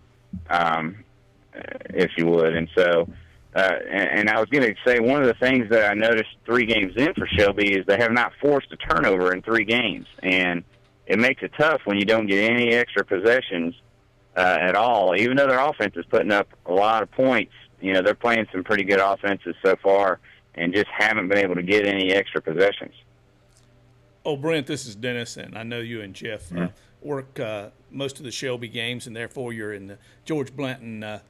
if you would. And so, and I was going to say one of the things that I noticed 3 games in for Shelby is they have not forced a turnover in 3 games, and it makes it tough when you don't get any extra possessions at all. Even though their offense is putting up a lot of points, you know, they're playing some pretty good offenses so far and just haven't been able to get any extra possessions. Oh, Brent, this is Dennis, and I know you and Jeff work most of the Shelby games, and therefore you're in the George Blanton,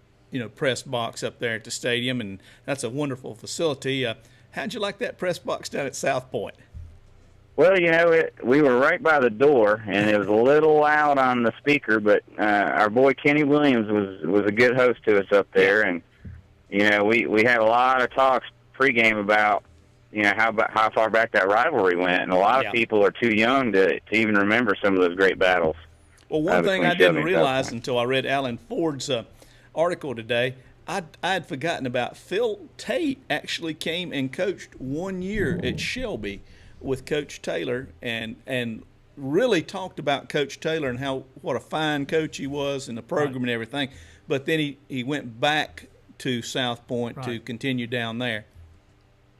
press box up there at the stadium, and that's a wonderful facility. How'd you like that press box down at South Point? Well, you know, we were right by the door, and it was a little loud on the speaker, but our boy Kenny Williams was a good host to us up there, and, you know, we had a lot of talks pregame about, you know, how far back that rivalry went, and a lot of people are too young to even remember some of those great battles. Well, one thing I didn't realize until I read Alan Ford's article today, I had forgotten about Phil Tate actually came and coached 1 year at Shelby with Coach Taylor, and really talked about Coach Taylor and what a fine coach he was and the program and everything. But then he went back to South Point to continue down there.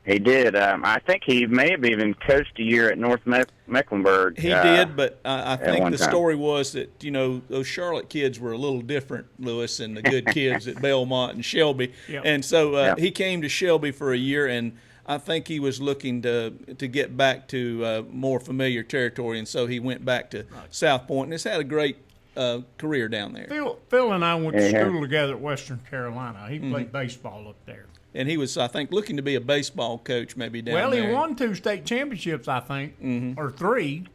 He did. I think he may have even coached a year at North Mecklenburg. He did, but I think the story was that, you know, those Charlotte kids were a little different, Lewis, and the good kids at Belmont and Shelby. Yep. And so he came to Shelby for a year, and I think he was looking to get back to more familiar territory, and so he went back to South Point, and has had a great career down there. Phil and I went to school together at Western Carolina. He played baseball up there. And he was, I think, looking to be a baseball coach maybe down there. Well, he won 2 state championships, I think, or 3.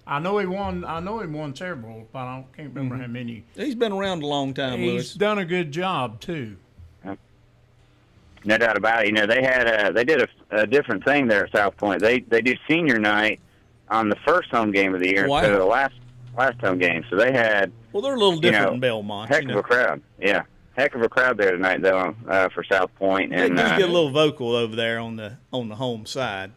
I know he won several, but I can't remember how many. He's been around a long time, He's Lewis. done a good job too. No doubt about it. They did a different thing there at South Point. They do senior night on the first home game of the year instead of the last home game. So they had they're a little different in Belmont. Heck of a crowd. Yeah, heck of a crowd there tonight though for South Point. They do get a little vocal over there on the home side.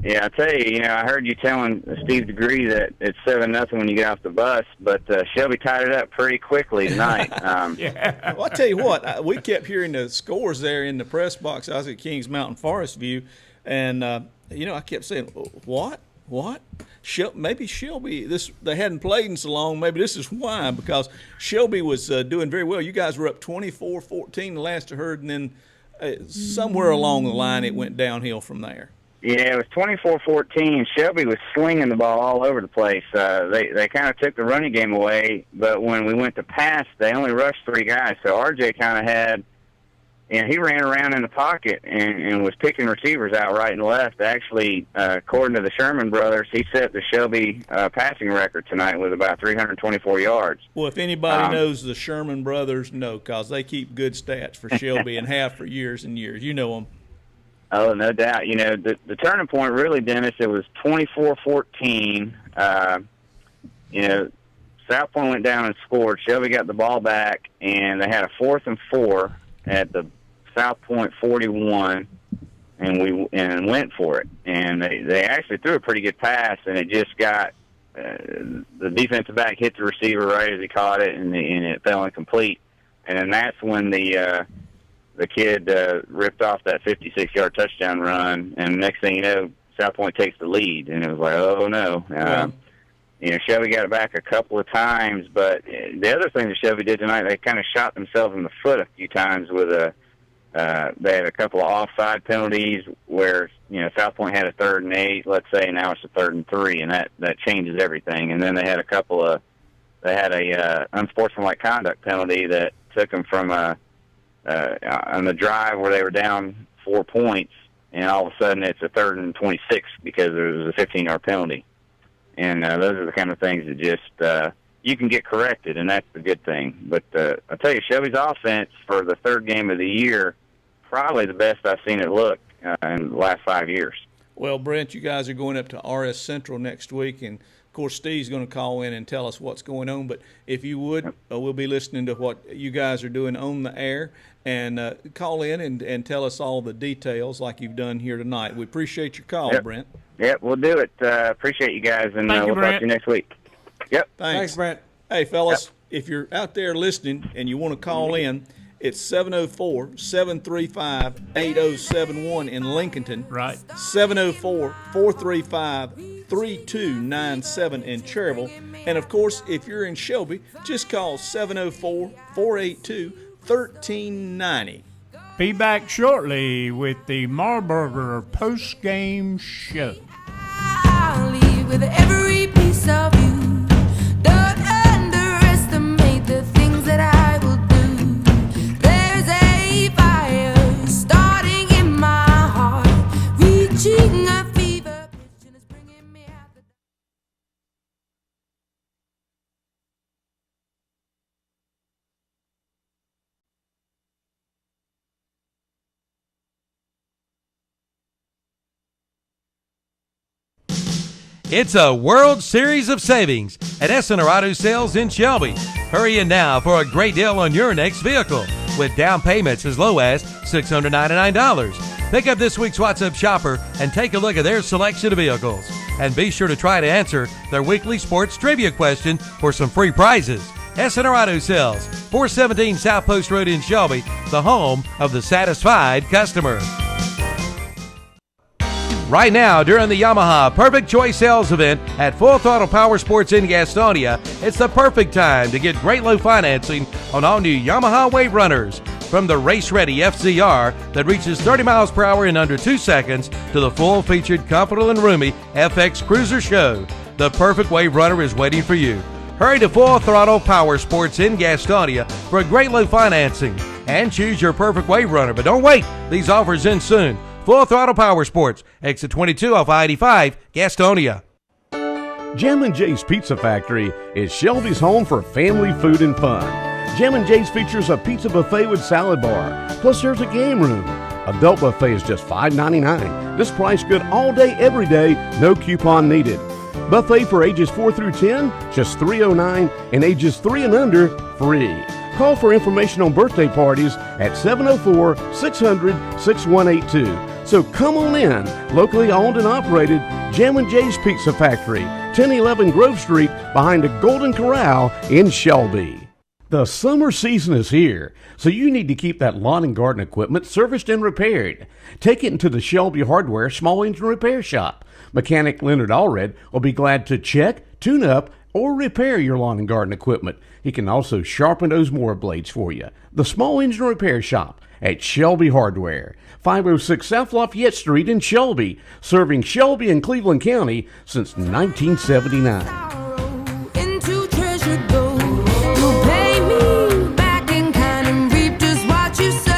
Yeah, I tell you, I heard you telling Steve Degree that it's 7-0 when you get off the bus, but Shelby tied it up pretty quickly tonight. Yeah. Well, I tell you what, we kept hearing the scores there in the press box. I was at Kings Mountain Forest View, and I kept saying, "What? Maybe Shelby. They hadn't played in so long. Maybe this is why, because Shelby was doing very well. You guys were up 24-14 the last I heard, and then somewhere along the line it went downhill from there." Yeah, it was 24-14. Shelby was slinging the ball all over the place. They kind of took the running game away, but when we went to pass, they only rushed 3 guys. So RJ kind of had, he ran around in the pocket and was picking receivers out right and left. Actually, according to the Sherman brothers, he set the Shelby passing record tonight with about 324 yards. Well, if anybody knows the Sherman brothers, no, because they keep good stats for Shelby and have for years and years. You know them. Oh, no doubt. The turning point really, Dennis, it was 24-14. South Point went down and scored. Shelby got the ball back, and they had a 4th and 4 at the South Point 41, and went for it. And they actually threw a pretty good pass, and it just got the defensive back hit the receiver right as he caught it, and it fell incomplete. And then that's when the kid ripped off that 56-yard touchdown run, and next thing you know, South Point takes the lead, and it was like, oh no. Shelby got it back a couple of times, but the other thing that Shelby did tonight, they kind of shot themselves in the foot a few times with they had a couple of offside penalties where South Point had a 3rd and 8, let's say, and now it's a 3rd and 3, and that changes everything. And then they had a unsportsmanlike conduct penalty that took them from on the drive where they were down 4 points, and all of a sudden it's a 3rd and 26 because there was a 15-yard penalty. And those are the kind of things that just you can get corrected, and that's the good thing. But I'll tell you, Shelby's offense for the 3rd game of the year, probably the best I've seen it look in the last 5 years. Well, Brent, you guys are going up to RS Central next week, and of course, Steve's going to call in and tell us what's going on. But if you would, we'll be listening to what you guys are doing on the air, and call in and tell us all the details like you've done here tonight. We appreciate your call, Brent. Yep, we'll do it. Appreciate you guys, and we'll talk to you next week. Yep. Thanks, Brent. Hey, fellas, if you're out there listening and you want to call in, it's 704-735-8071 in Lincolnton. Right. 704-435-3297 in Cherryville. And, of course, if you're in Shelby, just call 704-482-1390. Be back shortly with the Marburger post-game show. I'll leave with every piece of you. Don't underestimate the things that I will do. There's a fire starting in my heart, reaching a fever pitch and it's bringing me out the It's a World Series of savings at Essener Auto Sales in Shelby. Hurry in now for a great deal on your next vehicle with down payments as low as $699. Pick up this week's What's Up Shopper and take a look at their selection of vehicles. And be sure to try to answer their weekly sports trivia question for some free prizes. Essener Auto Sales, 417 South Post Road in Shelby, the home of the satisfied customer. Right now, during the Yamaha Perfect Choice Sales Event at Full Throttle Power Sports in Gastonia, it's the perfect time to get great low financing on all new Yamaha Wave Runners. From the race-ready FZR that reaches 30 miles per hour in under 2 seconds to the full-featured, comfortable and roomy FX Cruiser Show, the perfect Wave Runner is waiting for you. Hurry to Full Throttle Power Sports in Gastonia for a great low financing and choose your perfect Wave Runner. But don't wait, these offers end soon. Full Throttle Power Sports, exit 22 off I-85, Gastonia. Jim and Jay's Pizza Factory is Shelby's home for family food and fun. Jim and Jay's features a pizza buffet with salad bar, plus there's a game room. Adult buffet is just $5.99. This price good all day, every day, no coupon needed. Buffet for ages 4 through 10, just $3.09, and ages 3 and under, free. Call for information on birthday parties at 704-600-6182. So come on in, locally owned and operated, Jim and Jay's Pizza Factory, 1011 Grove Street, behind the Golden Corral in Shelby. The summer season is here, so you need to keep that lawn and garden equipment serviced and repaired. Take it into the Shelby Hardware Small Engine Repair Shop. Mechanic Leonard Allred will be glad to check, tune up, or repair your lawn and garden equipment. He can also sharpen those mower blades for you. The Small Engine Repair Shop at Shelby Hardware, 506 South Lafayette Street in Shelby, serving Shelby and Cleveland County since 1979. Into treasure go. You'll pay me back in kind and reap just what you sow.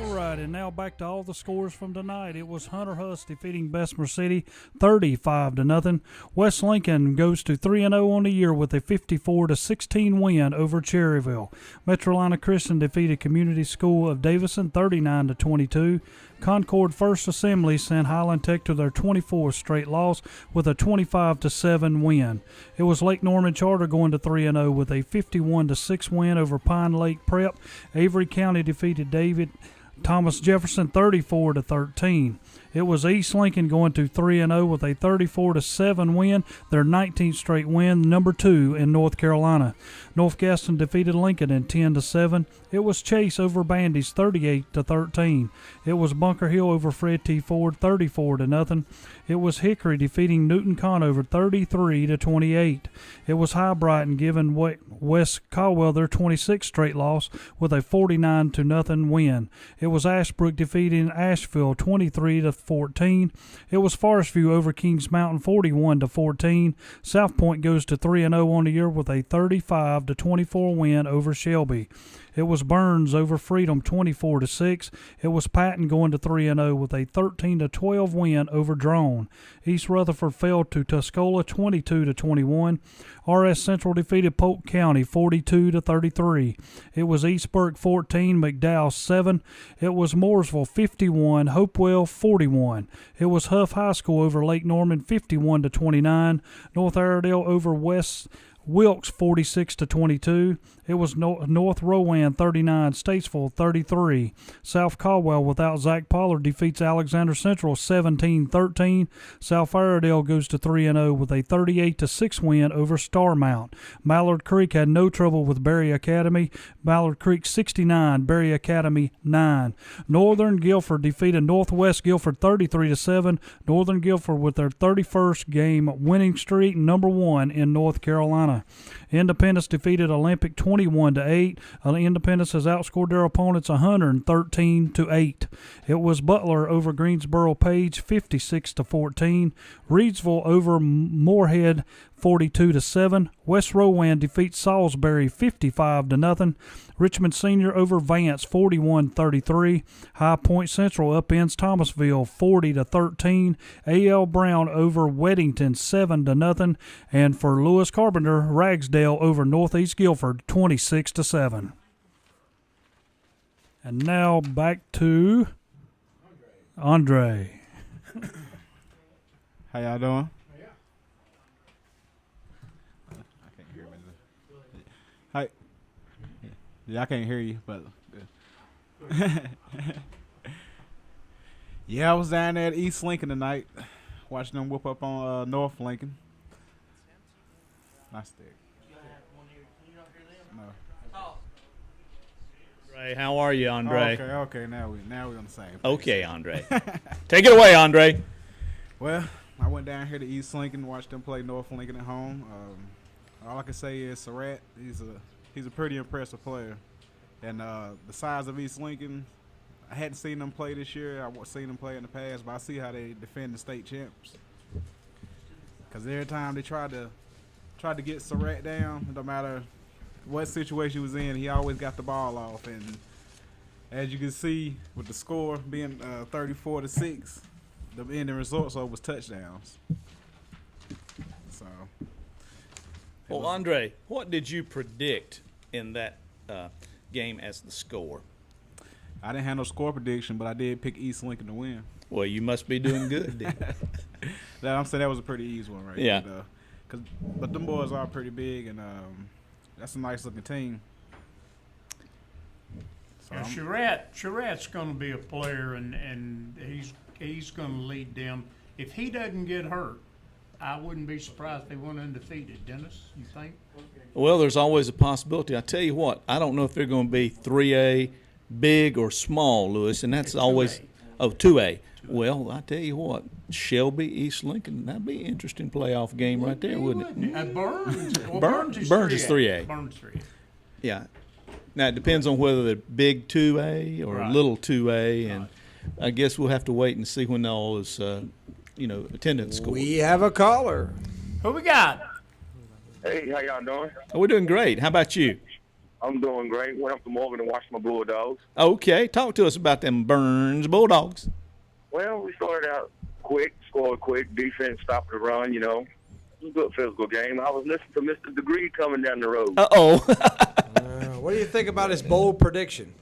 All right, and now back to all the scores from tonight. It was Hunter Huss defeating Bessemer City 35-0. West Lincoln goes to 3-0 on the year with a 54-16 win over Cherryville. Metrolina Christian defeated Community School of Davison 39-22. Concord First Assembly sent Highland Tech to their 24th straight loss with a 25-7 win. It was Lake Norman Charter going to 3-0 with a 51-6 win over Pine Lake Prep. Avery County defeated David Thomas Jefferson 34-13. It was East Lincoln going to 3-0 with a 34-7 win, their 19th straight win, number 2 in North Carolina. North Gaston defeated Lincoln in 10-7. It was Chase over Bandy's 38-13. It was Bunker Hill over Fred T. Ford 34-0. It was Hickory defeating Newton Conover 33-28. It was High Brighton giving West Caldwell their 26th straight loss with a 49-0 win. It was Ashbrook defeating Asheville 23-14. It was Forest View over Kings Mountain 41-14. South Point goes to 3-0 on the year with a 35-24 win over Shelby. It was Burns over Freedom 24-6. It was Patton going to 3-0 with a 13-12 win over Drone. East Rutherford fell to Tuscola 22-21. RS Central defeated Polk County 42-33. It was East Burke 14, McDowell 7. It was Mooresville 51, Hopewell 41. It was Huff High School over Lake Norman 51-29. North Iredell over West Wilkes 46-22. It was North Rowan 39, Statesville 33. South Caldwell without Zach Pollard defeats Alexander Central 17-13. South Iredell goes to 3-0 with a 38-6 win over Starmount. Mallard Creek had no trouble with Berry Academy. Mallard Creek 69, Berry Academy 9. Northern Guilford defeated Northwest Guilford 33-7. Northern Guilford with their 31st game winning streak, number 1 in North Carolina. Independence defeated Olympic 21-8. Independence has outscored their opponents 113-8. It was Butler over Greensboro Page 56-14. Reidsville over Moorhead 42-7. West Rowan defeats Salisbury 55-0. Richmond Senior over Vance 41-33. High Point Central upends Thomasville 40-13. A.L. Brown over Weddington 7-0. And for Lewis Carpenter, Ragsdale over Northeast Guilford 26-7. And now back to Andre. How y'all doing? Hi. Yeah, I can't hear you, but yeah, I was down there at East Lincoln tonight, watching them whoop up on North Lincoln. Nice stick. No. Andre, how are you, Andre? Okay. Now we're on the same page. Okay, Andre. Take it away, Andre. Well, I went down here to East Lincoln, watched them play North Lincoln at home. All I can say is Surratt, he's a pretty impressive player. And the size of East Lincoln, I hadn't seen them play this year. I've seen them play in the past, but I see how they defend the state champs. Because every time they tried to get Surratt down, no matter what situation he was in, he always got the ball off. And as you can see, with the score being 34-6, the ending result was touchdowns. So. Well, Andre, what did you predict in that game as the score? I didn't have no score prediction, but I did pick East Lincoln to win. Well, you must be doing good then. I'm saying that was a pretty easy one, right? Yeah. But them boys are pretty big, and that's a nice looking team. So Yeah, Charrette's going to be a player, and he's going to lead them. If he doesn't get hurt, I wouldn't be surprised if they went undefeated. Dennis, you think? Well, there's always a possibility. I tell you what, I don't know if they're going to be 3A, big or small, Lewis, and that's always 2A. Well, I tell you what, Shelby, East Lincoln, that'd be an interesting playoff game right there, wouldn't it? Burns is 3A. Burns 3A. Yeah. Now, it depends on whether they're big 2A or little 2A, and I guess we'll have to wait and see when all is, attendance scores. We have a caller. Who we got? Hey, how y'all doing? We're doing great. How about you? I'm doing great. Went up to Morgan to watch my Bulldogs. Okay. Talk to us about them Burns Bulldogs. Well, we started out quick, scored quick, defense stopped the run, It was a good physical game. I was listening to Mr. Degree coming down the road. Uh-oh. What do you think about his bold prediction?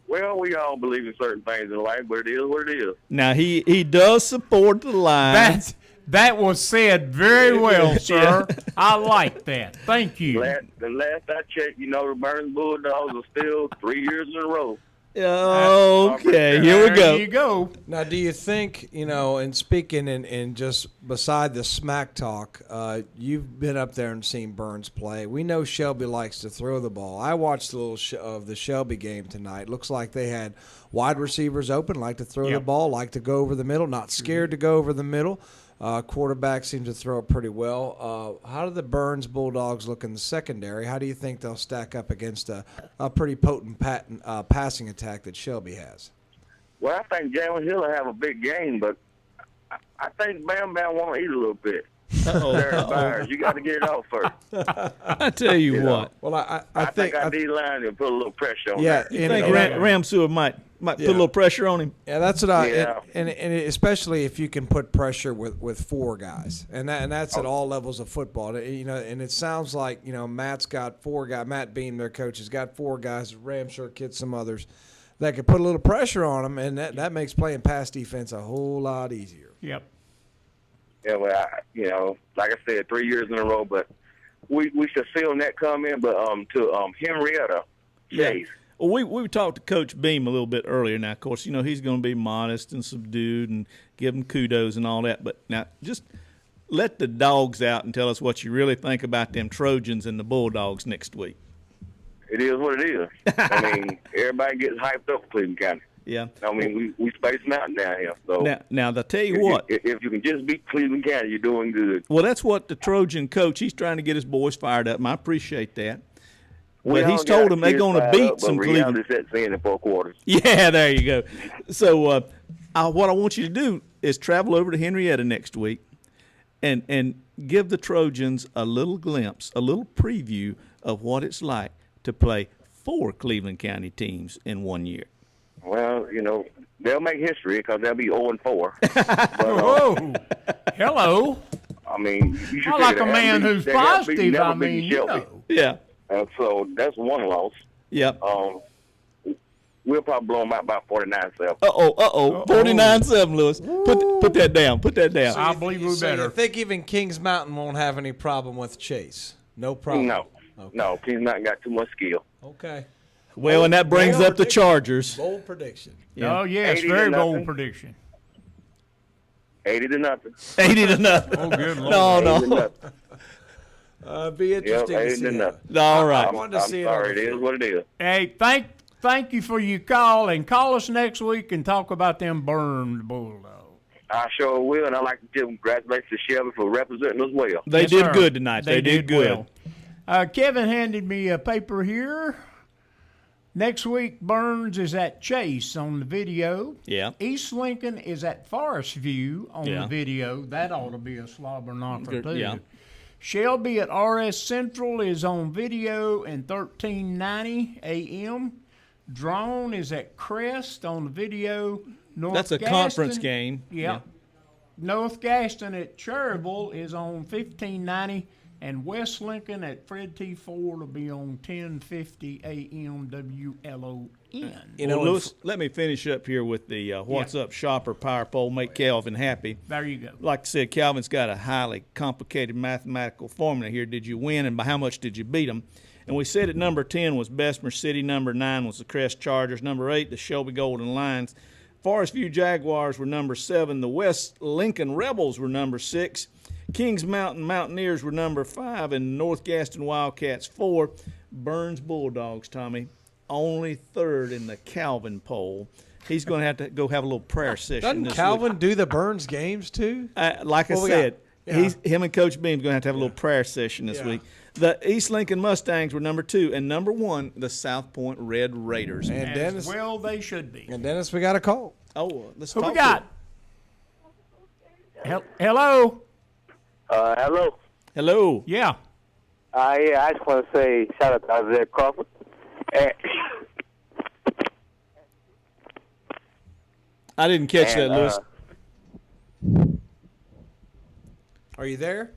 Well, we all believe in certain things in life, but it is what it is. Now, he does support the line. That was said very well, sir. I like that. Thank you. The last I checked, the Burns Bulldogs are still 3 years in a row. Okay, here we go. There you go. Now, do you think, and speaking in just beside the smack talk, you've been up there and seen Burns play. We know Shelby likes to throw the ball. I watched a little of the Shelby game tonight. Looks like they had wide receivers open, like to throw the ball, like to go over the middle, not scared to go over the middle. Quarterback seems to throw it pretty well. How do the Burns Bulldogs look in the secondary? How do you think they'll stack up against a pretty potent passing attack that Shelby has? Well, I think Jalen Hill will have a big game, but I think Bam Bam won't eat a little bit. Sarah Byers, you got to get it off first. I tell you what. Well, I think our D-line will put a little pressure on that. You think Ramseur might put a little pressure on him? Yeah, that's what and especially if you can put pressure with four guys, and that's at all levels of football. And it sounds like Matt's got four guys. Matt Beam, their coach, has got four guys. Ramseur, Kid, some others that can put a little pressure on them, and that makes playing pass defense a whole lot easier. Yep. Yeah, well, like I said, 3 years in a row, but we should feel that come in. But to Henrietta Chase. Well, we talked to Coach Beam a little bit earlier. Now, of course, he's going to be modest and subdued and give him kudos and all that. But now, just let the dogs out and tell us what you really think about them Trojans and the Bulldogs next week. It is what it is. I mean, everybody gets hyped up for Cleveland County. Yeah. I mean, we Space Mountain down here. So now I'll tell you what. If you can just beat Cleveland County, you're doing good. Well, that's what the Trojan coach, he's trying to get his boys fired up, and I appreciate that. But he's told them they're going to beat some Cleveland. Sets in 4 quarters. Yeah, there you go. So what I want you to do is travel over to Henrietta next week and give the Trojans a little glimpse, a little preview of what it's like to play 4 Cleveland County teams in 1 year. Well, they'll make history because they'll be 0-4. Whoa. Hello. I mean, you should I like a man who's positive. I mean, Yeah. So that's one loss. Yep. We'll probably blow them out by 49-7. 49-7, Lewis. Put that down. Put that down. I believe we better. You think even Kings Mountain won't have any problem with Chase? No problem. No. Okay. No, Kings Mountain got too much skill. Okay. Well, and that brings up the Chargers. Bold prediction. Yeah. Oh, yes, very bold prediction. 80-0. 80-0. Oh, good Lord. No. Be interesting to see that. All right. I wanted to see it is what it is. Hey, thank you for your call, and call us next week and talk about them Burns Bulldogs. I sure will, and I'd like to give congratulations to Shelby for representing us well. They did good tonight. They did good. Well. Kevin handed me a paper here. Next week, Burns is at Chase on the video. Yeah. East Lincoln is at Forest View on the video. That ought to be a slobber knocker, too. Yeah. Shelby at RS Central is on video and 1390 AM. Drone is at Crest on the video. North That's a Gaston, conference game. Yeah. North Gaston at Cherryville is on 1590, and West Lincoln at Fred T. Ford will be on 1050 AM WLON. You know, Lewis, let me finish up here with the What's Up Shopper Power Poll. Make Calvin happy. There you go. Like I said, Calvin's got a highly complicated mathematical formula here. Did you win, and by how much did you beat them? And we said at number 10 was Bessemer City. Number 9 was the Crest Chargers. Number 8, the Shelby Golden Lions. Forest View Jaguars were number 7. The West Lincoln Rebels were number 6. Kings Mountain Mountaineers were number 5. And North Gaston Wildcats 4. Burns Bulldogs, Tommy, only 3rd in the Calvin poll. He's going to have to go have a little prayer session. Doesn't this Calvin week. do the Burns games too? Like I said, him and Coach Beam's going to have a little prayer session this week. The East Lincoln Mustangs were number 2, and number 1, the South Point Red Raiders. And Dennis, well, they should be. And Dennis, we got a call. Oh, let's Who talk we got? Hello. Hello. Hello. Yeah. Yeah, I just want to say shout out to Isaiah Crawford. I didn't catch that, Lewis. Are you there?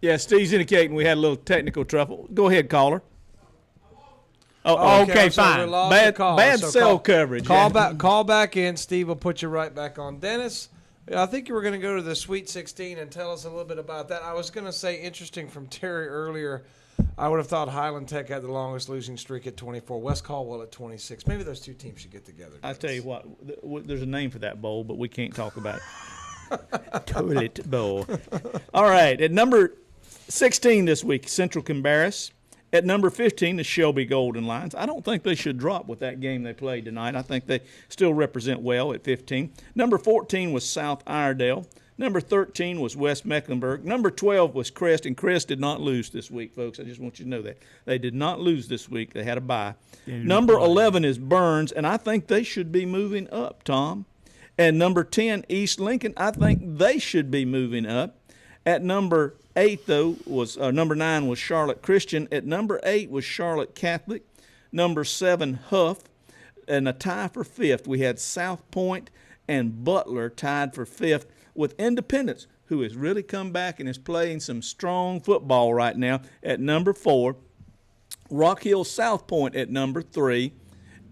Yeah, Steve's indicating we had a little technical trouble. Go ahead, caller. Oh, okay, fine. Bad cell coverage. Call back in. Steve will put you right back on. Dennis, I think you were going to go to the Sweet 16 and tell us a little bit about that. I was going to say, interesting from Terry earlier, I would have thought Highland Tech had the longest losing streak at 24, West Caldwell at 26. Maybe those two teams should get together. I tell you what, there's a name for that bowl, but we can't talk about it. Toilet bowl. All right, at number 16 this week, Central Cabarrus. At number 15, the Shelby Golden Lions. I don't think they should drop with that game they played tonight. I think they still represent well at 15. Number 14 was South Iredale. Number 13 was West Mecklenburg. Number 12 was Crest, and Crest did not lose this week, folks. I just want you to know that. They did not lose this week. They had a bye. Number 11 is Burns, and I think they should be moving up, Tom. And number 10, East Lincoln, I think they should be moving up. At number 8, though, was number 9 was Charlotte Christian. At number 8 was Charlotte Catholic. Number 7, Huff. And a tie for 5th. We had South Point and Butler tied for 5th with Independence, who has really come back and is playing some strong football right now, at number 4. Rock Hill South Point at number 3.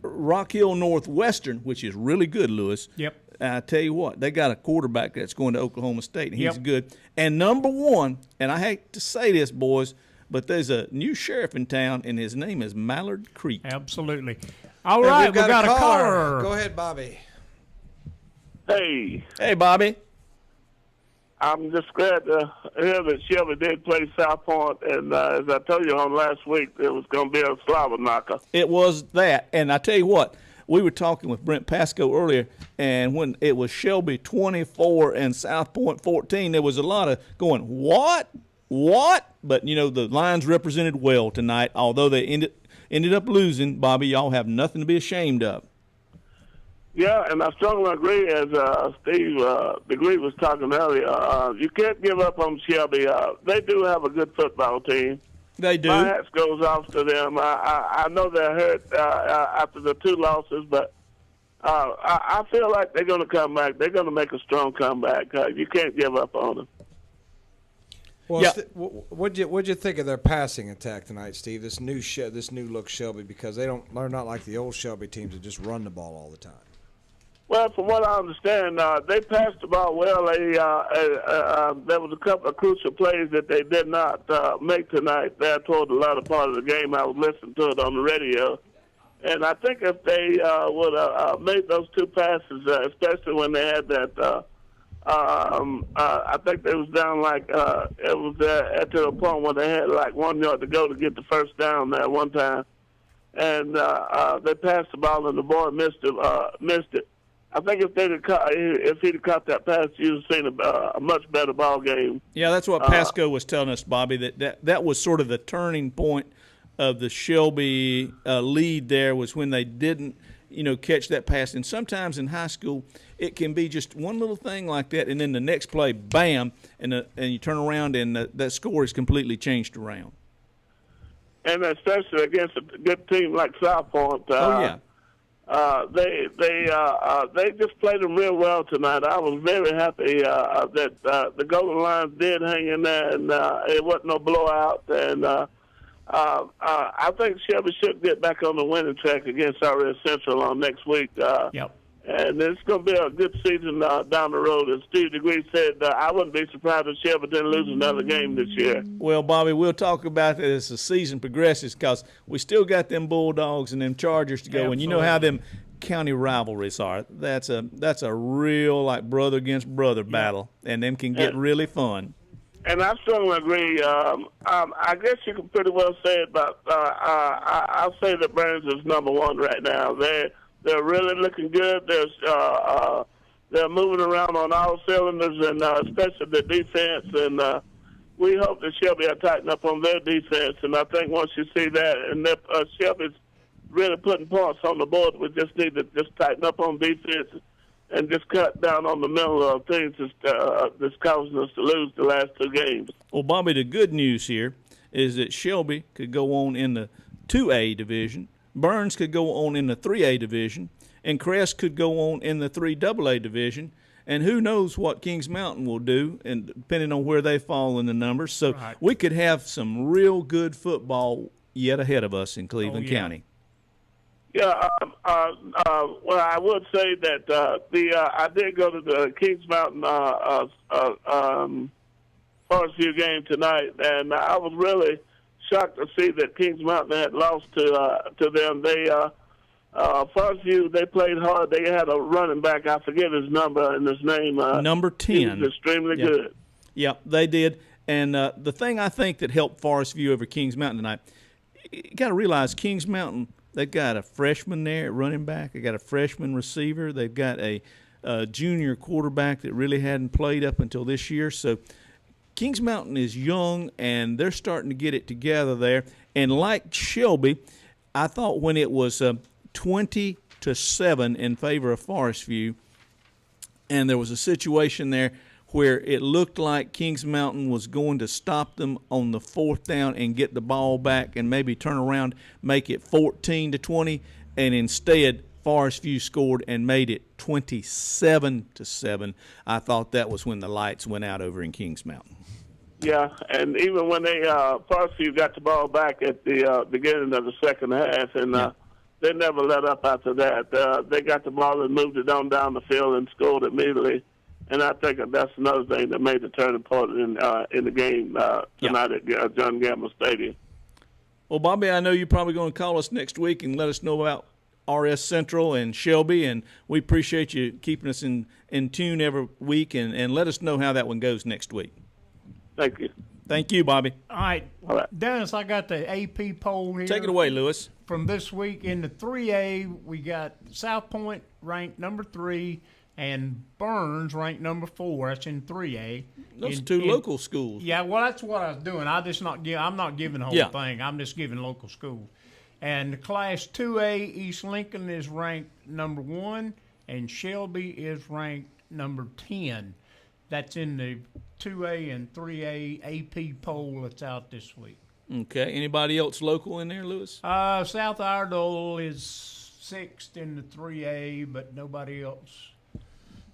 Rock Hill Northwestern, which is really good, Lewis. Yep. I tell you what, they got a quarterback that's going to Oklahoma State, and he's good. And number 1, and I hate to say this, boys, but there's a new sheriff in town, and his name is Mallard Creek. Absolutely. All right, we've got a caller. Go ahead, Bobby. Hey. Hey, Bobby. I'm just glad to hear that Shelby did play South Point, and as I told you on last week, it was going to be a slobber knocker. It was that, and I tell you what, we were talking with Brent Pasco earlier, and when it was Shelby 24 and South Point 14, there was a lot of going, what? But, you know, the Lions represented well tonight, although they ended up losing. Bobby, y'all have nothing to be ashamed of. Yeah, and I strongly agree, as Steve DeGree was talking earlier. You can't give up on Shelby. They do have a good football team. They do. My hat goes off to them. I know they're hurt after the 2 losses, but I feel like they're going to come back. They're going to make a strong comeback. You can't give up on them. Well, what'd you think of their passing attack tonight, Steve? This new look Shelby, because they're not like the old Shelby teams that just run the ball all the time. Well, from what I understand, they passed the ball well. There was a couple of crucial plays that they did not make tonight. There toward the latter part of the game, I was listening to it on the radio. And I think if they would have made those 2 passes, especially when they had that, I think they was down like it was to the point where they had like 1 yard to go to get the first down there one time. And they passed the ball, and the boy missed it. I think if he'd have caught that pass, you'd have seen a much better ball game. Yeah, that's what Pasco was telling us, Bobby, that was sort of the turning point of the Shelby lead there, was when they didn't, catch that pass. And sometimes in high school, it can be just one little thing like that, and then the next play, bam, and you turn around and that score is completely changed around. And especially against a good team like South Point. Oh, yeah. They just played them real well tonight. I was very happy that the Golden Lions did hang in there, and it wasn't no blowout. And I think Shelby should get back on the winning track against RS Central on next week. Yep. And it's going to be a good season down the road. As Steve DeGree said, I wouldn't be surprised if Shelby didn't lose another game this year. Well, Bobby, we'll talk about that as the season progresses because we still got them Bulldogs and them Chargers to go. Absolutely. And you know how them county rivalries are. That's a real, like, brother against brother battle, and them can get really fun. And I strongly agree. I guess you can pretty well say it, but I'll say that Burns is number one right now. They're really looking good. They're moving around on all cylinders, and especially the defense. And we hope that Shelby will tighten up on their defense. And I think once you see that, and Shelby's really putting points on the board, we just need to just tighten up on defense and just cut down on the middle of things that's causing us to lose the last two games. Well, Bobby, the good news here is that Shelby could go on in the 2A division. Burns could go on in the 3A division, and Crest could go on in the 3AA division, and who knows what Kings Mountain will do, and depending on where they fall in the numbers. So we could have some real good football yet ahead of us in Cleveland County. Yeah, well, I would say that I did go to the Kings Mountain Forest View game tonight, and I was really shocked to see that Kings Mountain had lost to them. They Forest View, they played hard. They had a running back. I forget his number and his name. Number 10. He was extremely good. Yeah, they did. And the thing I think that helped Forest View over Kings Mountain tonight, you got to realize Kings Mountain, they've got a freshman there at running back. They got a freshman receiver. They've got a junior quarterback that really hadn't played up until this year. So Kings Mountain is young, and they're starting to get it together there. And like Shelby, I thought when it was 20-7 in favor of Forest View, and there was a situation there where it looked like Kings Mountain was going to stop them on the fourth down and get the ball back and maybe turn around, make it 14-20, and instead Forest View scored and made it 27-7. I thought that was when the lights went out over in Kings Mountain. Yeah, and even when they Forest View got the ball back at the beginning of the second half, and they never let up after that. They got the ball and moved it on down the field and scored immediately. And I think that's another thing that made the turning point in the game tonight at John Gamble Stadium. Well, Bobby, I know you're probably going to call us next week and let us know about RS Central and Shelby, and we appreciate you keeping us in tune every week, and let us know how that one goes next week. Thank you. Thank you, Bobby. All right. Dennis, I got the AP poll here. Take it away, Lewis. From this week in the 3A, we got South Point ranked number 3 and Burns ranked number 4. That's in 3A. Those two local schools. Yeah, well, that's what I was doing. I'm not giving the whole thing. I'm just giving local schools. And the Class 2A, East Lincoln is ranked number 1, and Shelby is ranked number 10. That's in the 2A and 3A AP poll that's out this week. Okay. Anybody else local in there, Lewis? South Iredell is 6th in the 3A, but nobody else.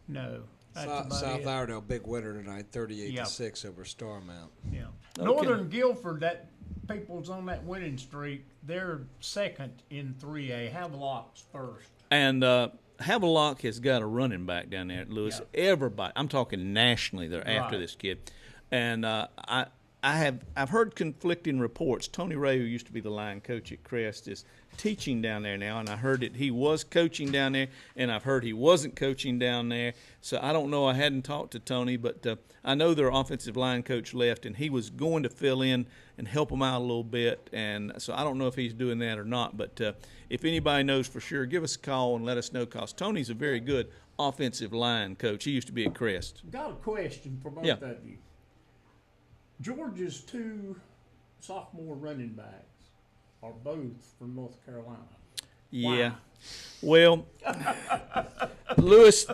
No. South Iredell, big winner tonight, 38-6 over Starmount. Yeah. Okay. Northern Guilford, that people's on that winning streak. They're 2nd in 3A. Havelock's 1st. And Havelock has got a running back down there, Lewis. Yeah. Everybody, I'm talking nationally, they're after this kid. And I've heard conflicting reports. Tony Ray, who used to be the line coach at Crest, is teaching down there now, and I heard that he was coaching down there, and I've heard he wasn't coaching down there. So I don't know. I hadn't talked to Tony, but I know their offensive line coach left, and he was going to fill in and help them out a little bit. And so I don't know if he's doing that or not, but if anybody knows for sure, give us a call and let us know, because Tony's a very good offensive line coach. He used to be at Crest. Got a question for both of you. Georgia's 2 sophomore running backs are both from North Carolina. Yeah. Well, Lewis,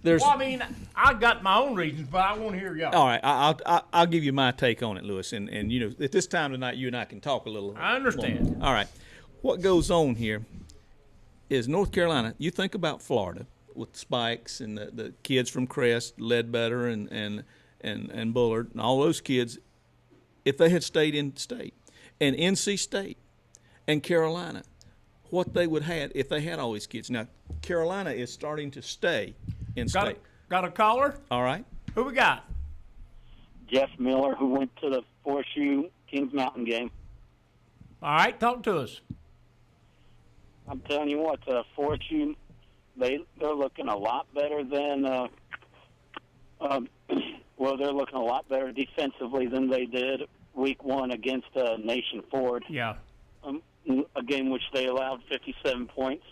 there's. Well, I mean, I got my own reasons, but I want to hear y'all. All right, I'll give you my take on it, Lewis, and you know, at this time tonight, you and I can talk a little. I understand. More. All right, what goes on here? is North Carolina. You think about Florida with Spikes and the kids from Crest, Ledbetter and Bullard and all those kids. If they had stayed in state, and NC State and Carolina, what they would have if they had all these kids. Now Carolina is starting to stay in state. Got a caller? All right. Who we got? Jeff Miller, who went to the 4SU Kings Mountain game. All right, talk to us. I'm telling you what, 4SU, they're looking a lot better than they're looking a lot better defensively than they did week 1 against Nation Ford. Yeah. A game which they allowed 57 points.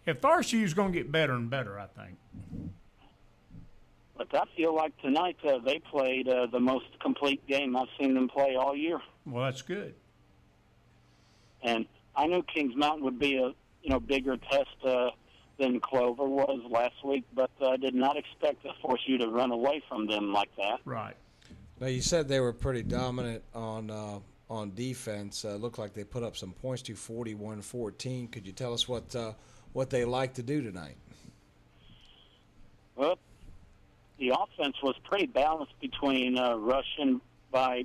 If RSU's going to get better and better, I think. But I feel like tonight they played the most complete game I've seen them play all year. Well, that's good. And I knew Kings Mountain would be a bigger test than Clover was last week, but I did not expect to force you to run away from them like that. Right. Now, you said they were pretty dominant on defense. Looked like they put up some points to 41-14. Could you tell us what they like to do tonight? Well, the offense was pretty balanced between rushing by,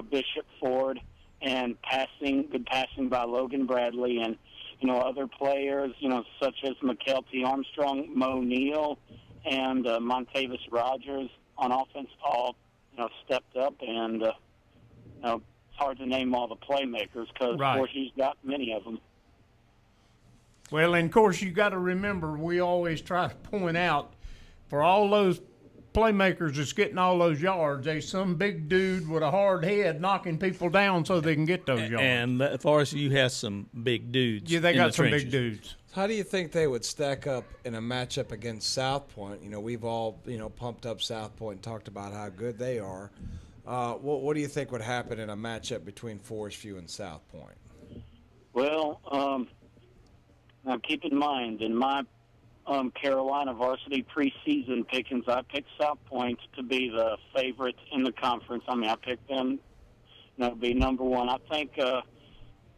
Bishop Ford and good passing by Logan Bradley and, other players, such as McKelty Armstrong, Mo Neal, and Montavis Rogers on offense all, stepped up. And, it's hard to name all the playmakers because, Right. of course, he's got many of them. Well, and of course, you got to remember, we always try to point out for all those playmakers that's getting all those yards, there's some big dude with a hard head knocking people down so they can get those yards. And as far as you have some big dudes. Yeah, they got the some trenches. big dudes. How do you think they would stack up in a matchup against South Point? We've all, pumped up South Point and talked about how good they are. What do you think would happen in a matchup between Forest View and South Point? Well, now keep in mind, in my Carolina varsity preseason pickings, I picked South Point to be the favorite in the conference. I mean, I picked them, be number one. I think,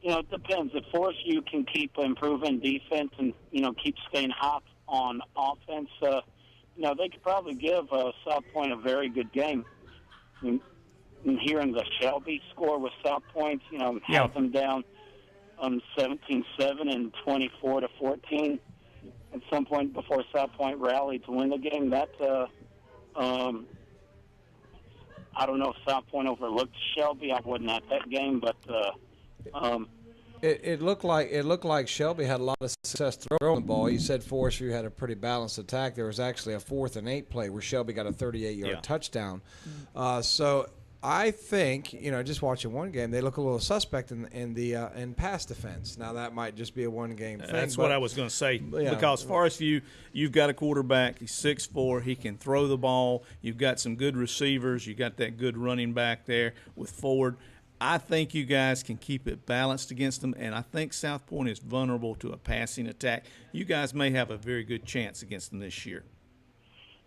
it depends. If Forest U can keep improving defense and, keep staying hot on offense, they could probably give South Point a very good game. And hearing the Shelby score with South Point, held them down 17-7 and 24-14 at some point before South Point rallied to win the game. That I don't know if South Point overlooked Shelby. I wasn't at that game, but it looked like Shelby had a lot of success throwing the ball. You said Forest View had a pretty balanced attack. There was actually a 4th and 8 play where Shelby got a 38-yard touchdown. So I think, just watching one game, they look a little suspect in pass defense. Now that might just be a one-game thing. That's what I was going to say. Because Forest View, you've got a quarterback. He's 6'4". He can throw the ball. You've got some good receivers. You got that good running back there with Ford. I think you guys can keep it balanced against them, and I think South Point is vulnerable to a passing attack. You guys may have a very good chance against them this year.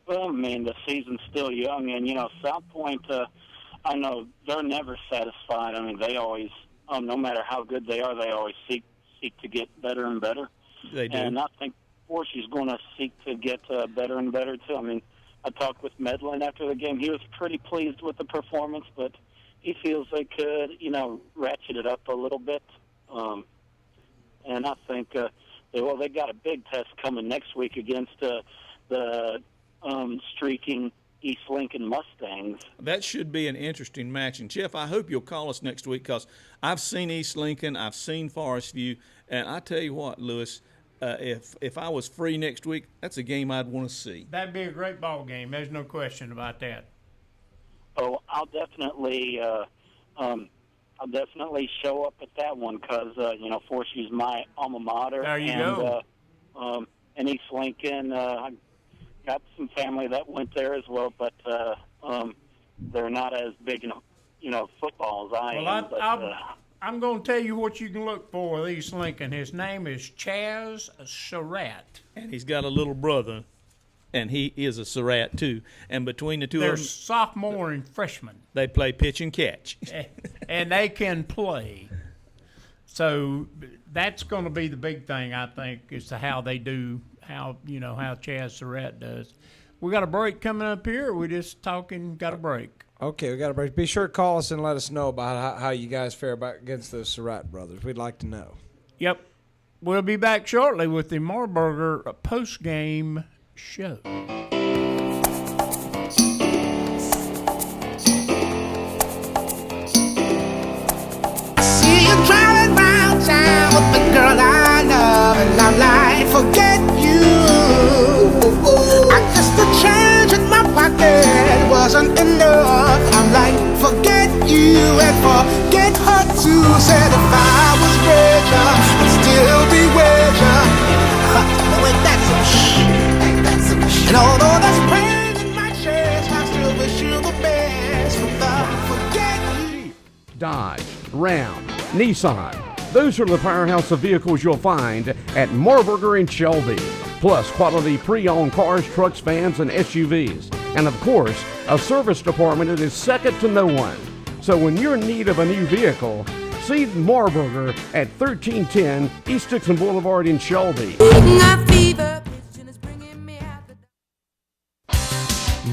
Well, the season's still young, and, South Point, I know they're never satisfied. I mean, they always, no matter how good they are, they always seek to get better and better. They do. And I think Force is going to seek to get better and better, too. I mean, I talked with Medlin after the game. He was pretty pleased with the performance, but he feels they could, ratchet it up a little bit. And I think, they got a big test coming next week against the streaking East Lincoln Mustangs. That should be an interesting match. And, Jeff, I hope you'll call us next week because I've seen East Lincoln, I've seen Forest View, and I tell you what, Lewis, if I was free next week, that's a game I'd want to see. That'd be a great ball game. There's no question about that. Oh, I'll definitely show up at that one because Forest View's my alma mater. There you go. And East Lincoln, I got some family that went there as well, but they're not as big in football as I am. I'm going to tell you what you can look for with East Lincoln. His name is Chaz Surratt. And he's got a little brother, and he is a Surratt too. And between the two They're of them, sophomore and freshman. they play pitch and catch. And they can play. So that's going to be the big thing, I think, as to how they do, how Chaz Surratt does. We got a break coming up here. We just got a break. Okay, we got a break. Be sure to call us and let us know about how you guys fare against those Surratt brothers. We'd like to know. Yep. We'll be back shortly with the Marburger post-game show. See you driving round town with the girl I love, and I'm like, forget you. I guess the change in my pocket wasn't enough. I'm like, forget you and forget her too. Said if I was richer, I'd still be with ya. No, ain't that some shit? Ain't that some shit? And although there's pain in my chest, I still wish you the best. But forget you. Dodge, Ram, Nissan. Those are the powerhouse of vehicles you'll find at Marburger in Shelby. Plus quality pre-owned cars, trucks, vans, and SUVs. And of course, a service department that is second to no one. So when you're in need of a new vehicle, see Marburger at 1310 East Dixon Boulevard in Shelby.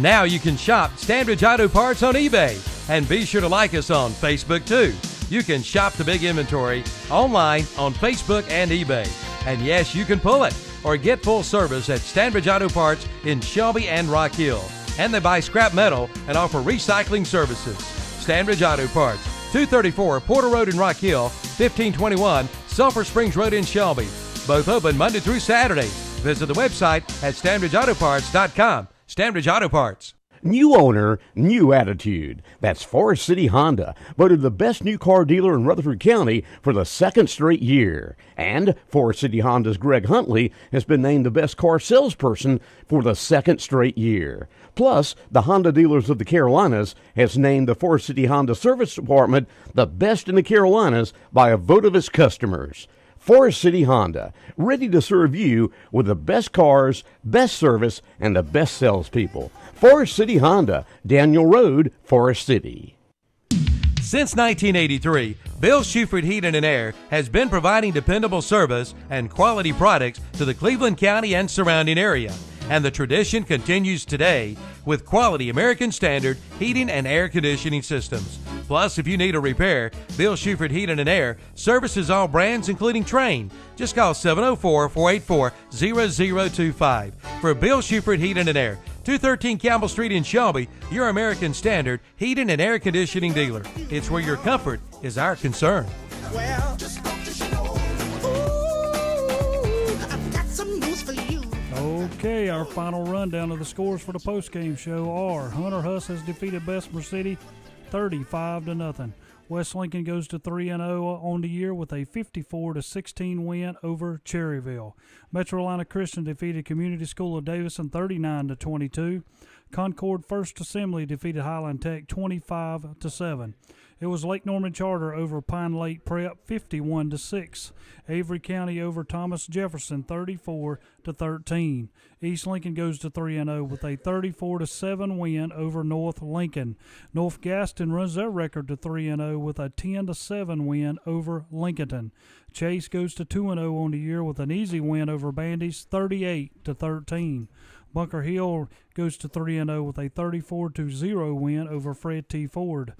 Now you can shop Standridge Auto Parts on eBay. And be sure to like us on Facebook too. You can shop the big inventory online on Facebook and eBay. And yes, you can pull it or get full service at Standridge Auto Parts in Shelby and Rock Hill. And they buy scrap metal and offer recycling services. Standridge Auto Parts, 234 Porter Road in Rock Hill, 1521 Sulphur Springs Road in Shelby. Both open Monday through Saturday. Visit the website at StandridgeAutoParts.com. Standridge Auto Parts. New owner, new attitude. That's Forest City Honda, voted the best new car dealer in Rutherford County for the second straight year. And Forest City Honda's Greg Huntley has been named the best car salesperson for the second straight year. Plus, the Honda Dealers of the Carolinas has named the Forest City Honda Service Department the best in the Carolinas by a vote of its customers. Forest City Honda, ready to serve you with the best cars, best service, and the best salespeople. Forest City Honda, Daniel Road, Forest City. Since 1983, Bill Shuford Heating and Air has been providing dependable service and quality products to the Cleveland County and surrounding area. And the tradition continues today with quality American Standard heating and air conditioning systems. Plus, if you need a repair, Bill Shuford Heating and Air services all brands including Trane. Just call 704-484-0025 for Bill Shuford Heating and Air, 213 Campbell Street in Shelby, your American Standard heating and air conditioning dealer. It's where your comfort is our concern. Well, just I've got some news for you. Okay, our final rundown of the scores for the postgame show are: Hunter Huss has defeated Bessemer City 35-0. West Lincoln goes to 3-0 on the year with a 54-16 win over Cherryville. Metro Atlanta Christian defeated Community School of Davison 39-22. Concord First Assembly defeated Highland Tech 25-7. It was Lake Norman Charter over Pine Lake Prep 51-6. Avery County over Thomas Jefferson 34-13. East Lincoln goes to 3-0 with a 34-7 win over North Lincoln. North Gaston runs their record to 3-0 with a 10-7 win over Lincolnton. Chase goes to 2-0 on the year with an easy win over Bandy's 38-13. Bunker Hill goes to 3-0 with a 34-0 win over Fred T. Ford.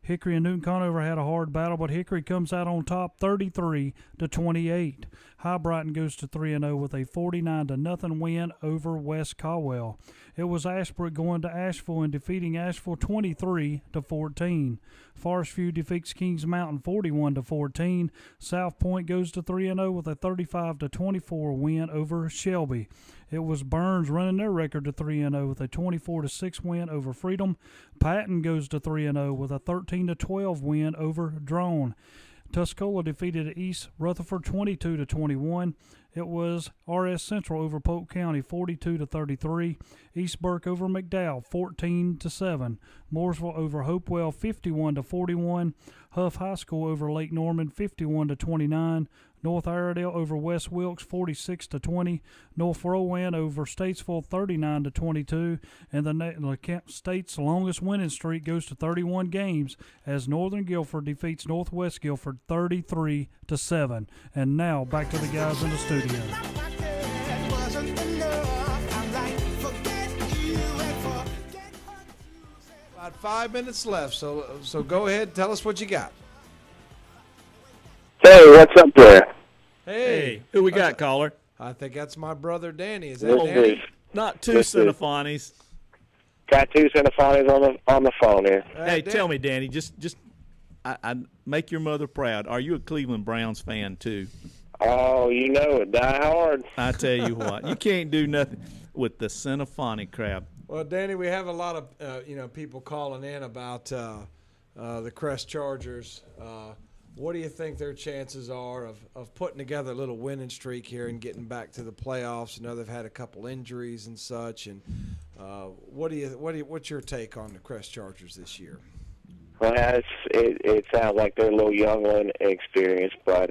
Hickory and Newton Conover had a hard battle, but Hickory comes out on top 33-28. High Brighton goes to 3-0 with a 49-0 win over West Caldwell. It was Ashbrook going to Asheville and defeating Asheville 23-14. Forest View defeats Kings Mountain 41-14. South Point goes to 3-0 with a 35-24 win over Shelby. It was Burns running their record to 3-0 with a 24-6 win over Freedom. Patton goes to 3-0 with a 13-12 win over Drone. Tuscola defeated East Rutherford 22-21. It was R.S. Central over Polk County 42-33. East Burke over McDowell 14-7. Mooresville over Hopewell 51-41. Huff High School over Lake Norman 51-29. North Iredell over West Wilkes 46-20. North Rowan over Statesville 39-22. And the state's longest winning streak goes to 31 games as Northern Guilford defeats Northwest Guilford 33-7. And now back to the guys in the studio. About 5 minutes left, so go ahead, tell us what you got. Hey, what's up there? Hey, who we got, caller? I think that's my brother Danny. Is that This Danny? is- Not two This is- Cinephonies. Got two Cinephonies on the phone here. Hey, tell me, Danny, I make your mother proud. Are you a Cleveland Browns fan too? Oh, you know it. Die hard. I tell you what, you can't do nothing with the Cinephonic crowd. Well, Danny, we have a lot of people calling in about the Crest Chargers. What do you think their chances are of putting together a little winning streak here and getting back to the playoffs? I know they've had a couple injuries and such. And what's your take on the Crest Chargers this year? Well, it sounds like they're a little young and inexperienced, but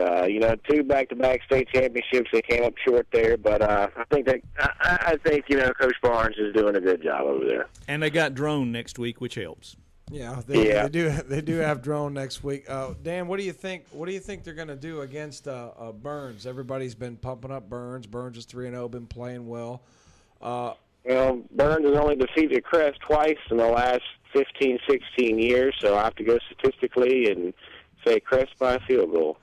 two back-to-back state championships. They came up short there, but I think Coach Barnes is doing a good job over there. And they got Drone next week, which helps. Yeah, they do have Drone next week. Dan, what do you think? What do you think they're going to do against Burns? Everybody's been pumping up Burns. Burns is 3-0, been playing well. Burns has only defeated Crest twice in the last 15, 16 years, so I have to go statistically and say Crest by a field goal.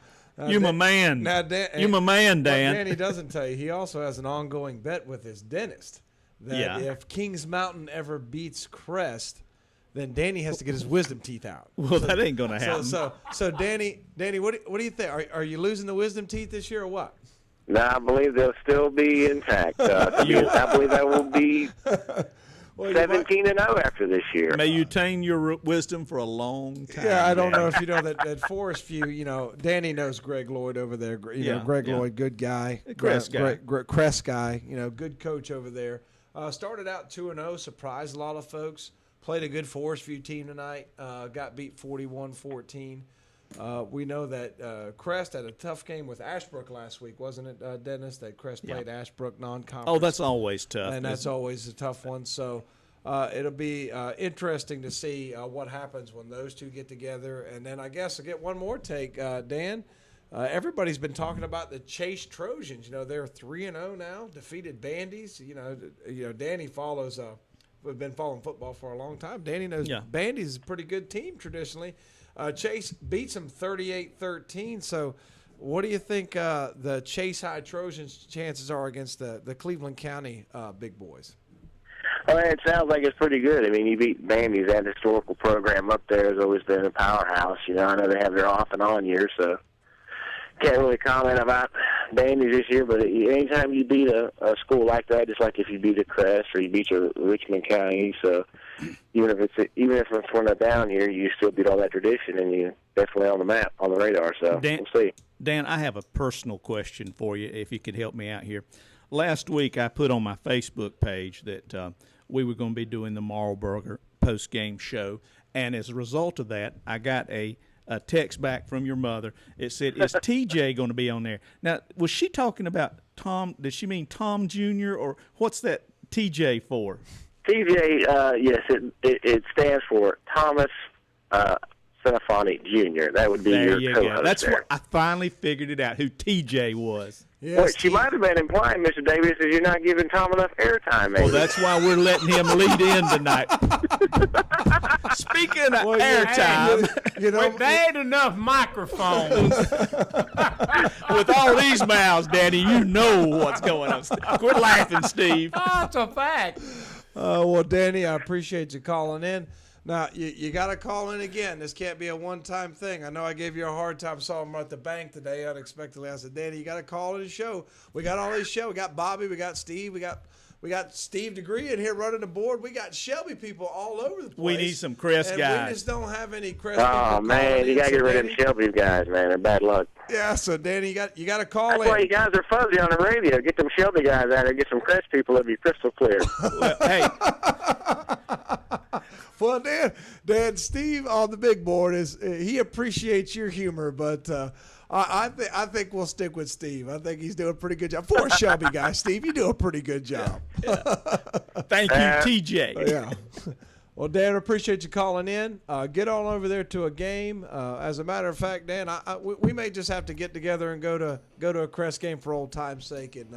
You my man. Now, Dan, you my man, Dan. What Danny doesn't tell you, he also has an ongoing bet with his dentist that if Kings Mountain ever beats Crest, then Danny has to get his wisdom teeth out. Well, that ain't gonna happen. So Danny, what do you think? Are you losing the wisdom teeth this year or what? No, I believe they'll still be intact. I believe that will be 17-0 after this year. May you attain your wisdom for a long time. Yeah, I don't know if you know that Forest View, Danny knows Greg Lloyd over there. Greg Lloyd, good guy. Crest guy. Crest guy, good coach over there. Started out 2-0, surprised a lot of folks. Played a good Forest View team tonight. Got beat 41-14. We know that Crest had a tough game with Ashbrook last week, wasn't it, Dennis? That Crest played Ashbrook non-conference. Oh, that's always tough. And that's always a tough one. So it'll be interesting to see what happens when those two get together. And then I guess I'll get one more take, Dan. Everybody's been talking about the Chase Trojans. They're 3-0 now, defeated Bandies. Danny follows we've been following football for a long time. Danny knows Bandies is a pretty good team traditionally. Chase beats them 38-13. So what do you think the Chase High Trojans' chances are against the Cleveland County big boys? Well, it sounds like it's pretty good. I mean, you beat Bandy's. That historical program up there has always been a powerhouse. I know they have their off and on years, so can't really comment about Bandy's this year. But anytime you beat a school like that, just like if you beat a Crest or you beat your Richmond County, so even if it's one of down here, you still beat all that tradition, and you're definitely on the map, on the radar. So we'll see. Dan, I have a personal question for you, if you could help me out here. Last week, I put on my Facebook page that we were going to be doing the Marlburger post-game show, and as a result of that, I got a text back from your mother. It said, is TJ going to be on there? Now, was she talking about Tom? Did she mean Tom Jr., or what's that TJ for? TJ, yes, it stands for Thomas Cinephonic Jr. That would be there your you co-host go. That's there. what I finally figured it out, who TJ was. Yes, what she might have been implying, Mr. Davis, is you're not giving Tom enough airtime, maybe. Well, that's why we're letting him lead in tonight. Speaking of airtime, there ain't enough microphones. With all these mouths, Danny, you know what's going on. Quit laughing, Steve. That's a fact. Well, Danny, I appreciate you calling in. Now, you got to call in again. This can't be a one-time thing. I know I gave you a hard time. Saw him at the bank today unexpectedly. I said, Danny, you got to call in the show. We got all these shows. We got Bobby. We got Steve. We got Steve Degree in here running the board. We got Shelby people all over the place. We need some Crest guys. We just don't have any Crest people. Oh, man, you got to get rid of them Shelby guys, man. They're bad luck. Yeah, so, Danny, you got to call in. That's why you guys are fuzzy on the radio. Get them Shelby guys out there. Get some Crest people. It'll be crystal clear. Well, hey. Well, Dan, Steve on the big board he appreciates your humor, but I think we'll stick with Steve. I think he's doing a pretty good job. For a Shelby guy, Steve, you do a pretty good job. Thank you, TJ. Yeah. Well, Dan, I appreciate you calling in. Get on over there to a game. As a matter of fact, Dan, we may just have to get together and go to a Crest game for old time's sake, and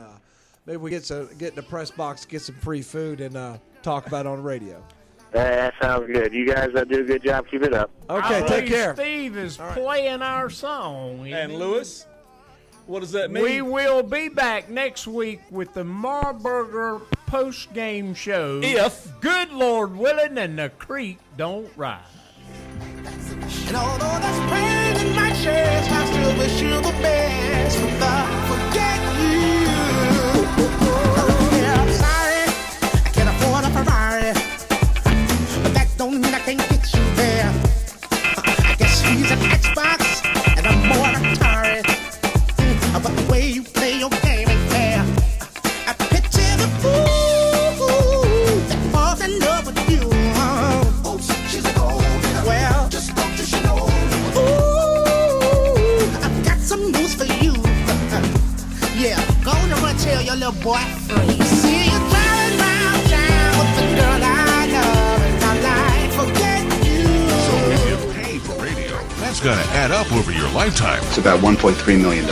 maybe we get in the press box, get some free food, and talk about it on the radio. That sounds good. You guys do a good job. Keep it up. Okay, take care. Steve is playing our song. And Lewis, what does that mean? We will be back next week with the Marburger post-game show. If, good Lord willing, and the creek don't rise. And although there's pain in my chest, I still wish you the best. But I forget you. Yeah, I'm sorry, I can't afford a Ferrari, but that don't mean I can't get you there. I guess he's an Xbox and I'm more Atari. But the way you play your game ain't fair. I picture the fool that falls in love with you. Oh, she's a gold digger. Well, just don't you know? Ooh, I've got some news for you. Yeah, go on and tell your little boy free. See you driving round town with the girl I love, and I like forget you. So if you pay for radio, that's gonna add up over your lifetime. It's about $1.3 million.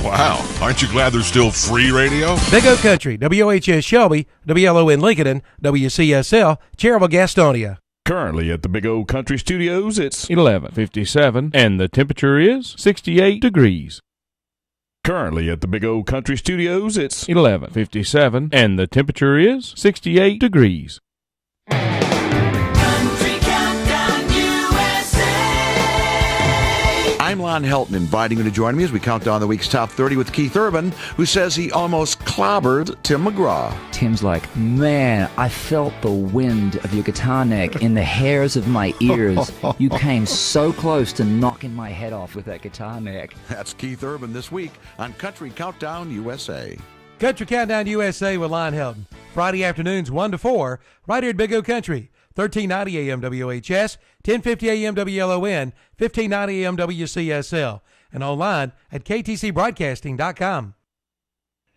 Wow, aren't you glad there's still free radio? Big O Country, WHS Shelby, WLON Lincoln, WCSL, Cherville Gastonia. Currently at the Big O Country Studios, it's 11:57, and the temperature is 68 degrees. Currently at the Big O Country Studios, it's 11:57, and the temperature is 68 degrees. I'm Lon Helton, inviting you to join me as we count down the week's top 30 with Keith Urban, who says he almost clobbered Tim McGraw. Tim's like, man, I felt the wind of your guitar neck in the hairs of my ears. You came so close to knocking my head off with that guitar neck. That's Keith Urban this week on Country Countdown USA. Country Countdown USA with Lon Helton. Friday afternoons 1 to 4, right here at Big O Country. 1390 AM WHS, 1050 AM WLON, 1590 AM WCSL, and online at ktcbroadcasting.com.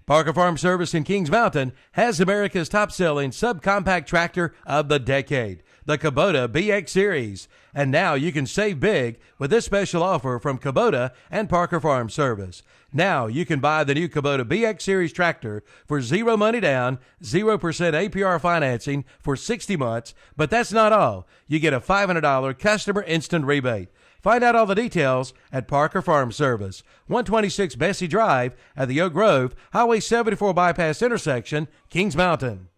Parker Farm Service in Kings Mountain has America's top-selling subcompact tractor of the decade, the Kubota BX Series. And now you can save big with this special offer from Kubota and Parker Farm Service. Now you can buy the new Kubota BX Series tractor for zero money down, 0% APR financing for 60 months, but that's not all. You get a $500 customer instant rebate. Find out all the details at Parker Farm Service, 126 Bessie Drive at the Oak Grove, Highway 74 bypass intersection, Kings Mountain.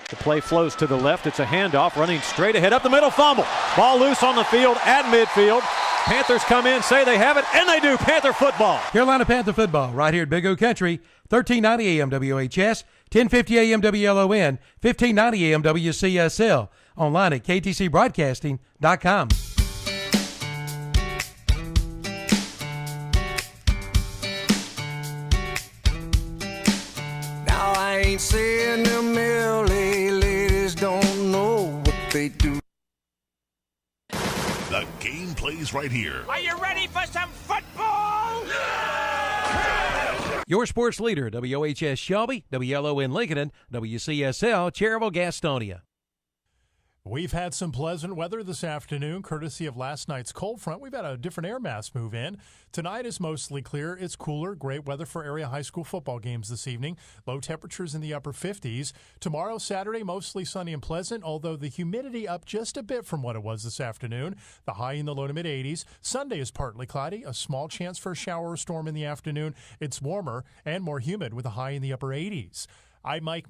The play flows to the left. It's a handoff, running straight ahead, up the middle, fumble. Ball loose on the field at midfield. Panthers come in, say they have it, and they do. Panther football. Carolina Panther football, right here at Big O Country, 1390 AM WHS, 1050 AM WLON, 1590 AM WCSL. Online at ktcbroadcasting.com. Now I ain't saying the Millie ladies don't know what they do. The game plays right here. Are you ready for some football? Your sports leader, WHS Shelby, WLON Lincoln, WCSL, Cherville Gastonia. We've had some pleasant weather this afternoon, courtesy of last night's cold front. We've had a different air mass move in. Tonight is mostly clear. It's cooler. Great weather for area high school football games this evening. Low temperatures in the upper 50s. Tomorrow, Saturday, mostly sunny and pleasant, although the humidity up just a bit from what it was this afternoon. The high in the low to mid 80s. Sunday is partly cloudy. A small chance for a shower or storm in the afternoon. It's warmer and more humid with a high in the upper 80s. I'm Mike